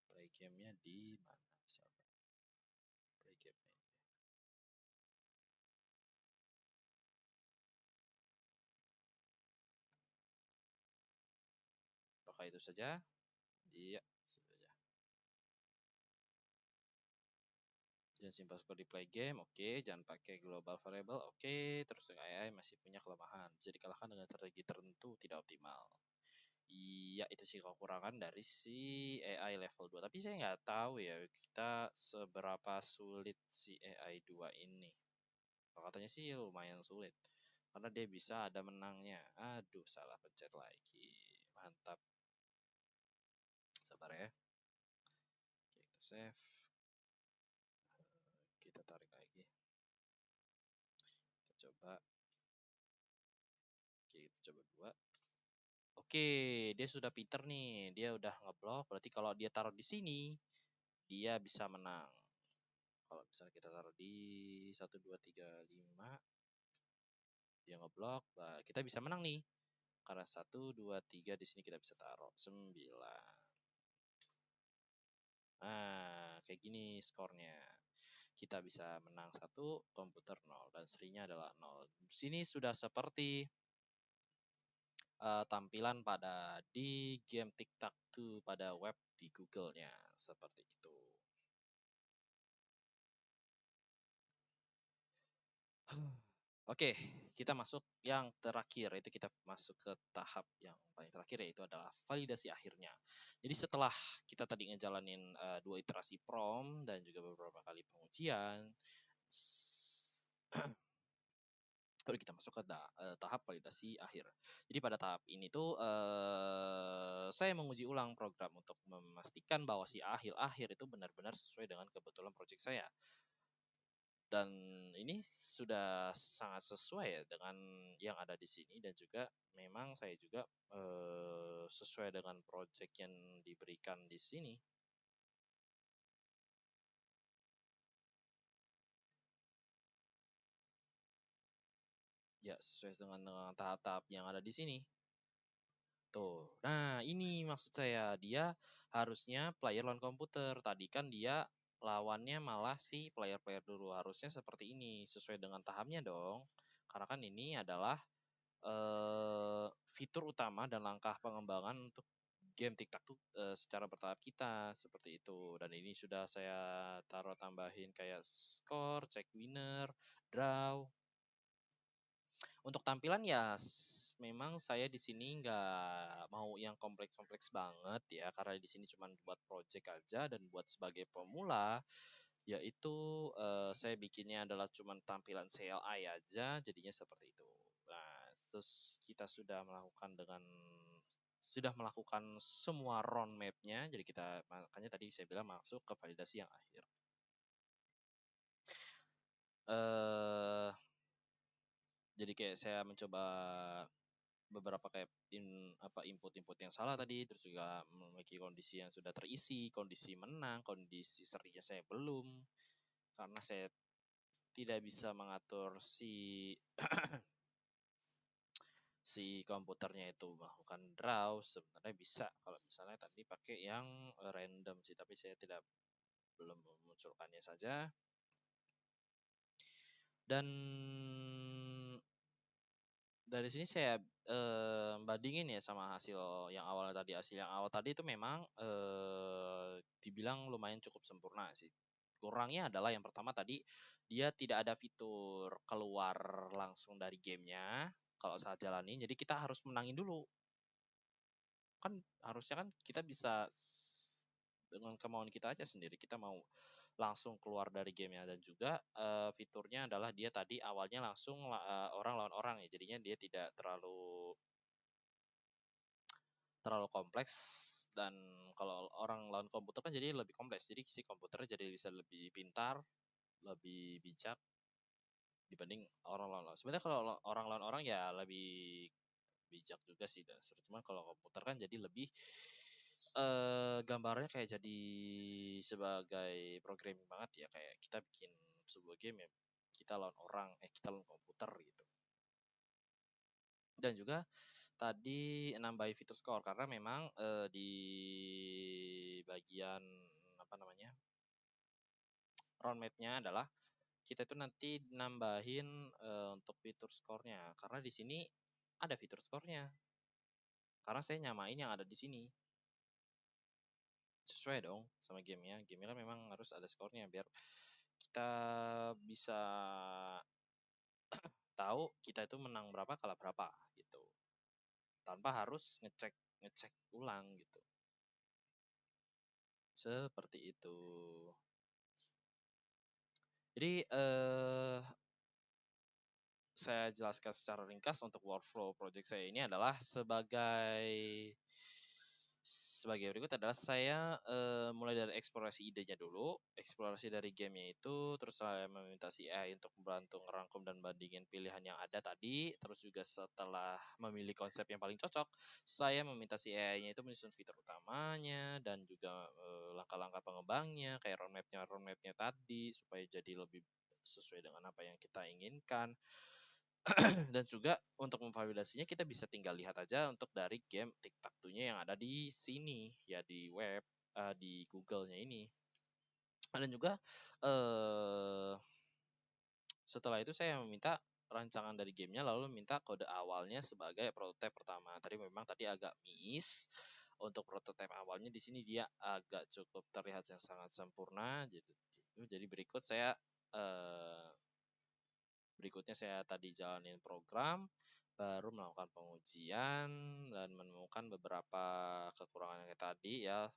S1: Play gamenya di mana? Play game. Apakah itu saja? Iya, sudah. Jangan simpan seperti play game, oke. Jangan pakai global variable, oke. Terus AI masih punya kelemahan, bisa dikalahkan dengan strategi tertentu tidak optimal. Iya, itu sih kekurangan dari si AI level 2. Tapi saya nggak tahu ya, kita seberapa sulit si AI 2 ini. Katanya sih lumayan sulit. Karena dia bisa ada menangnya. Aduh, salah pencet lagi. Mantap. Sabar ya. Oke, kita save. Kita tarik lagi. Kita coba. Oke, kita coba 2. Oke, dia sudah pinter nih. Dia udah ngeblok. Berarti kalau dia taruh di sini, dia bisa menang. Kalau misalnya kita taruh di 1, 2, 3, 5, dia ngeblok, nah kita bisa menang nih. Karena 1, 2, 3 di sini kita bisa taruh 9. Nah, kayak gini skornya. Kita bisa menang 1, komputer 0 dan serinya adalah 0. Di sini sudah seperti tampilan pada di game TikTok pada web di Google-nya seperti itu. Oke, kita masuk yang terakhir, itu kita masuk ke tahap yang paling terakhir yaitu adalah validasi akhirnya. Jadi setelah kita tadi ngejalanin 2 iterasi prom dan juga beberapa kali pengujian, baru kita masuk ke tahap validasi akhir. Jadi pada tahap ini tuh saya menguji ulang program untuk memastikan bahwa si akhir-akhir itu benar-benar sesuai dengan kebetulan project saya. Dan ini sudah sangat sesuai ya dengan yang ada di sini dan juga memang saya juga sesuai dengan project yang diberikan di sini. Ya, sesuai dengan tahap-tahap yang ada di sini. Tuh. Nah, ini maksud saya, dia harusnya player lawan komputer. Tadi kan dia lawannya malah si player-player dulu. Harusnya seperti ini, sesuai dengan tahamnya dong. Karena kan ini adalah fitur utama dan langkah pengembangan untuk game TikTok tuh secara bertahap kita seperti itu. Dan ini sudah saya taruh tambahin kayak skor, check winner, draw. Untuk tampilan ya memang saya di sini nggak mau yang kompleks-kompleks banget ya, karena di sini cuma buat project aja dan buat sebagai pemula yaitu saya bikinnya adalah cuma tampilan CLI aja, jadinya seperti itu. Nah, terus kita sudah melakukan semua roadmap-nya, jadi kita makanya tadi saya bilang masuk ke validasi yang akhir. Jadi kayak saya mencoba beberapa kayak input-input yang salah tadi, terus juga memiliki kondisi yang sudah terisi, kondisi menang, kondisi serinya saya belum, karena saya tidak bisa mengatur si komputernya itu melakukan draw. Sebenarnya bisa kalau misalnya tadi pakai yang random sih, tapi saya belum memunculkannya saja. Dan dari sini saya bandingin ya sama hasil yang awal tadi. Hasil yang awal tadi itu memang dibilang lumayan cukup sempurna sih. Kurangnya adalah yang pertama tadi dia tidak ada fitur keluar langsung dari gamenya kalau saat jalanin. Jadi kita harus menangin dulu. Kan harusnya kan kita bisa dengan kemauan kita aja sendiri. Kita mau langsung keluar dari gamenya, dan juga fiturnya adalah dia tadi awalnya langsung orang lawan orang ya, jadinya dia tidak terlalu kompleks. Dan kalau orang lawan komputer kan jadi lebih kompleks, jadi si komputernya jadi bisa lebih pintar, lebih bijak dibanding orang lawan orang. Sebenarnya kalau orang lawan orang ya lebih bijak juga sih dasar, cuman kalau komputer kan jadi lebih gambarnya kayak jadi sebagai programming banget ya, kayak kita bikin sebuah game ya kita lawan orang, kita lawan komputer gitu. Dan juga tadi nambahin fitur score, karena memang di bagian apa namanya roadmapnya adalah kita itu nanti nambahin untuk fitur skornya, karena di sini ada fitur skornya, karena saya nyamain yang ada di sini sesuai dong sama gamenya. Gamenya kan memang harus ada skornya biar kita bisa tahu kita itu menang berapa kalah berapa gitu, tanpa harus ngecek ngecek ulang gitu. Seperti itu. Jadi saya jelaskan secara ringkas untuk workflow project saya ini adalah sebagai berikut adalah saya mulai dari eksplorasi idenya dulu, eksplorasi dari gamenya itu, terus saya meminta si AI untuk membantu ngerangkum dan bandingin pilihan yang ada tadi, terus juga setelah memilih konsep yang paling cocok, saya meminta si AI-nya itu menyusun fitur utamanya dan juga langkah-langkah pengembangnya, kayak roadmapnya tadi, supaya jadi lebih sesuai dengan apa yang kita inginkan. Dan juga untuk memvalidasinya kita bisa tinggal lihat aja untuk dari game TikTok-nya yang ada di sini ya, di web, di Google-nya ini. Dan juga setelah itu saya meminta rancangan dari gamenya, lalu minta kode awalnya sebagai prototipe pertama. Tadi memang tadi agak miss untuk prototipe awalnya, di sini dia agak cukup terlihat yang sangat sempurna. Jadi berikutnya saya tadi jalanin program, baru melakukan pengujian dan menemukan beberapa kekurangan yang tadi ya.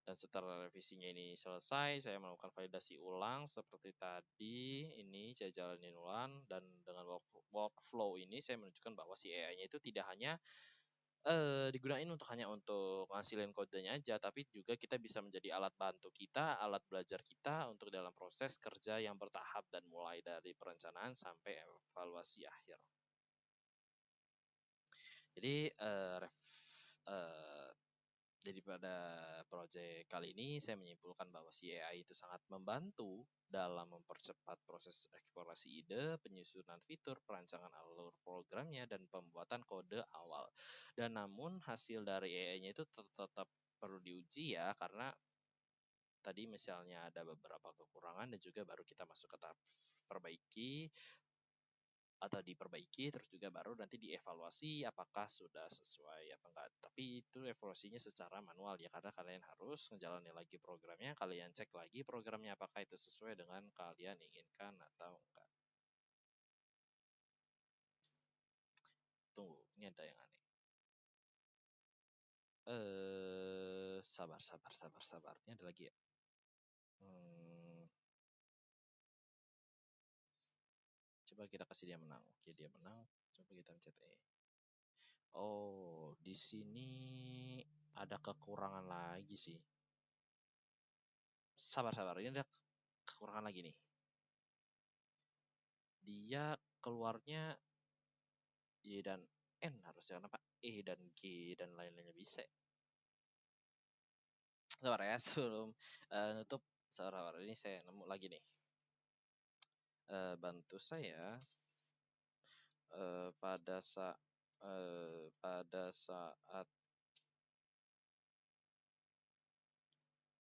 S1: Dan setelah revisinya ini selesai, saya melakukan validasi ulang seperti tadi. Ini saya jalanin ulang, dan dengan workflow ini saya menunjukkan bahwa si AI-nya itu tidak hanya digunain hanya untuk ngasilin kodenya aja, tapi juga kita bisa menjadi alat bantu kita, alat belajar kita untuk dalam proses kerja yang bertahap dan mulai dari perencanaan sampai evaluasi akhir. Jadi jadi pada proyek kali ini saya menyimpulkan bahwa si AI itu sangat membantu dalam mempercepat proses eksplorasi ide, penyusunan fitur, perancangan alur programnya, dan pembuatan kode awal. Dan namun hasil dari AI-nya itu tetap perlu diuji ya, karena tadi misalnya ada beberapa kekurangan dan juga baru kita masuk ke tahap perbaiki. atau diperbaiki, terus juga baru nanti dievaluasi apakah sudah sesuai apa enggak. Tapi itu evaluasinya secara manual ya, karena kalian harus ngejalanin lagi programnya, kalian cek lagi programnya apakah itu sesuai dengan kalian inginkan atau enggak. Tunggu, ini ada yang aneh. Sabar. Ini ada lagi ya. Coba kita kasih dia menang. Oke, dia menang. Coba kita pencet E. Oh, di sini ada kekurangan lagi sih. Sabar. Ini ada kekurangan lagi nih. Dia keluarnya Y dan N harusnya, kenapa E dan G dan lain-lainnya bisa. Sabar ya, sebelum nutup. Sabar, ini saya nemu lagi nih. Bantu saya pada saat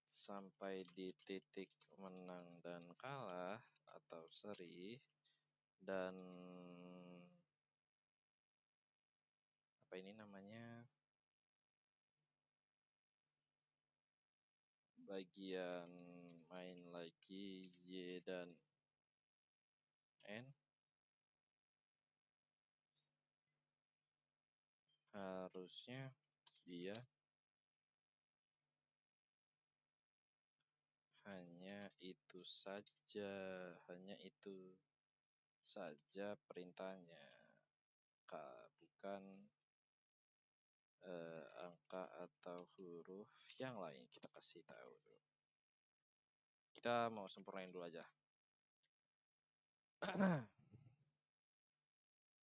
S1: sampai di titik menang dan kalah atau seri, dan apa ini namanya, bagian main lagi Y dan N harusnya dia hanya itu saja perintahnya, bukan angka atau huruf yang lain. Kita kasih tahu dulu. Kita mau sempurnain dulu aja.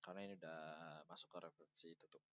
S1: Karena ini udah masuk ke referensi tutup.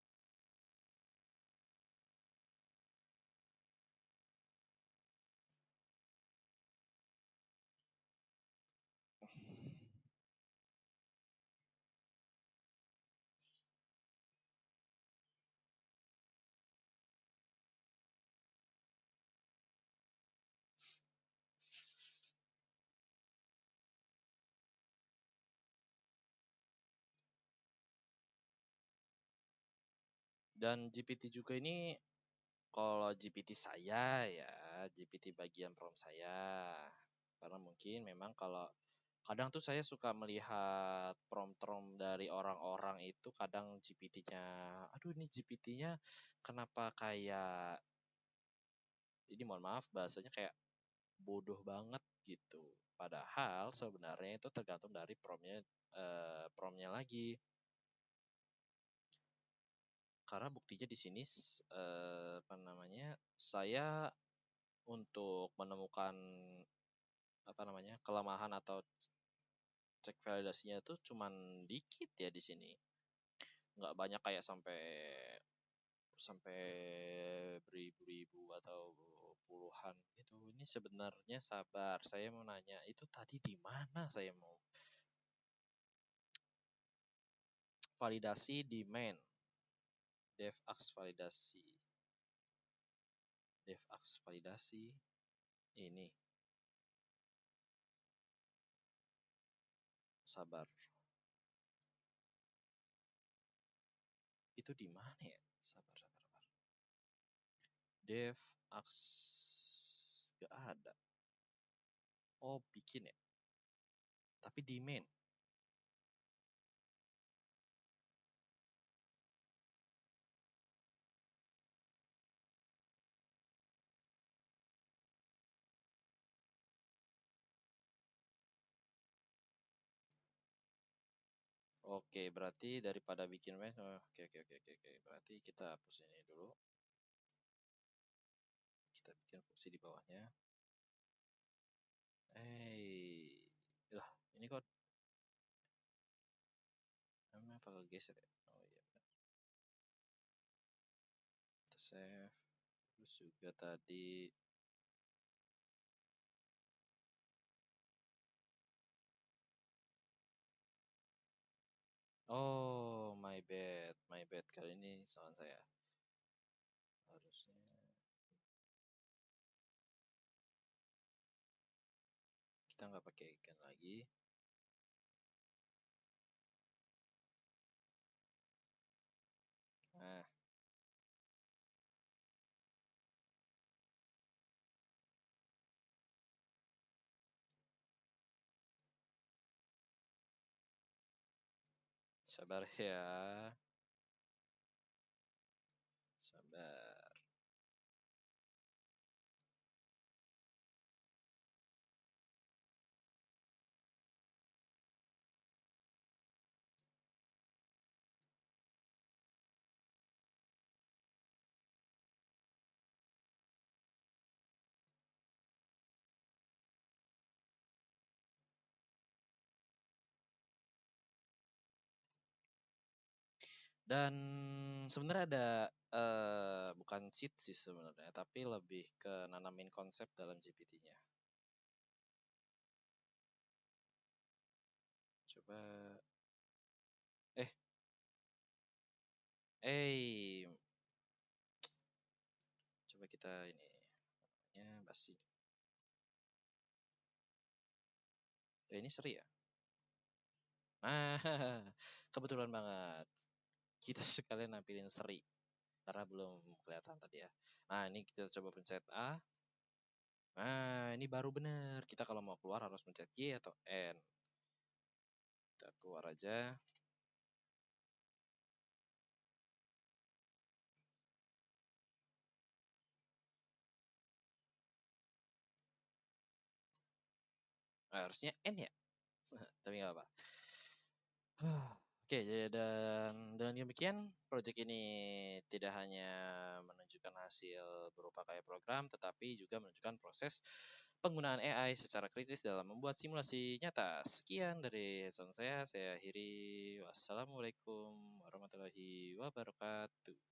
S1: Dan GPT juga ini, kalau GPT saya ya, GPT bagian prompt saya. Karena mungkin memang kalau kadang tuh saya suka melihat prompt dari orang-orang itu, kadang GPT-nya, aduh ini GPT-nya kenapa kayak, ini mohon maaf bahasanya kayak bodoh banget gitu. Padahal sebenarnya itu tergantung dari promptnya lagi. Karena buktinya di sini apa namanya, saya untuk menemukan apa namanya, kelemahan atau cek validasinya itu cuman dikit ya di sini. Nggak banyak kayak sampai sampai beribu-ribu atau puluhan gitu. Ini sebenarnya sabar, saya mau nanya itu tadi di mana, saya mau validasi di main, devax validasi ini, sabar, itu di mana ya, sabar, devax gak ada. Oh bikin ya, tapi di main. Oke, berarti daripada bikin main, oke. Berarti kita hapus ini dulu. Kita bikin fungsi di bawahnya. Lah, ini kok namanya apa geser ya? Oh iya benar. Kita save. Terus juga tadi oh my bad kali ini salah saya. Harusnya kita nggak pakai ikan lagi. Sabar ya. Sabar. Dan sebenarnya ada bukan cheat sih sebenarnya, tapi lebih ke nanamin konsep dalam GPT-nya. Coba eh eh coba kita ini namanya basi. Ini seri ya? Nah, kebetulan banget. Kita sekalian nampilin seri karena belum kelihatan tadi ya. Nah, ini kita coba pencet A. Nah, ini baru bener. Kita kalau mau keluar harus pencet Y atau N. Kita keluar aja. Nah, harusnya N ya, tapi nggak apa. Oke, dan dengan demikian proyek ini tidak hanya menunjukkan hasil berupa kayak program, tetapi juga menunjukkan proses penggunaan AI secara kritis dalam membuat simulasi nyata. Sekian dari sound saya akhiri. Wassalamualaikum warahmatullahi wabarakatuh.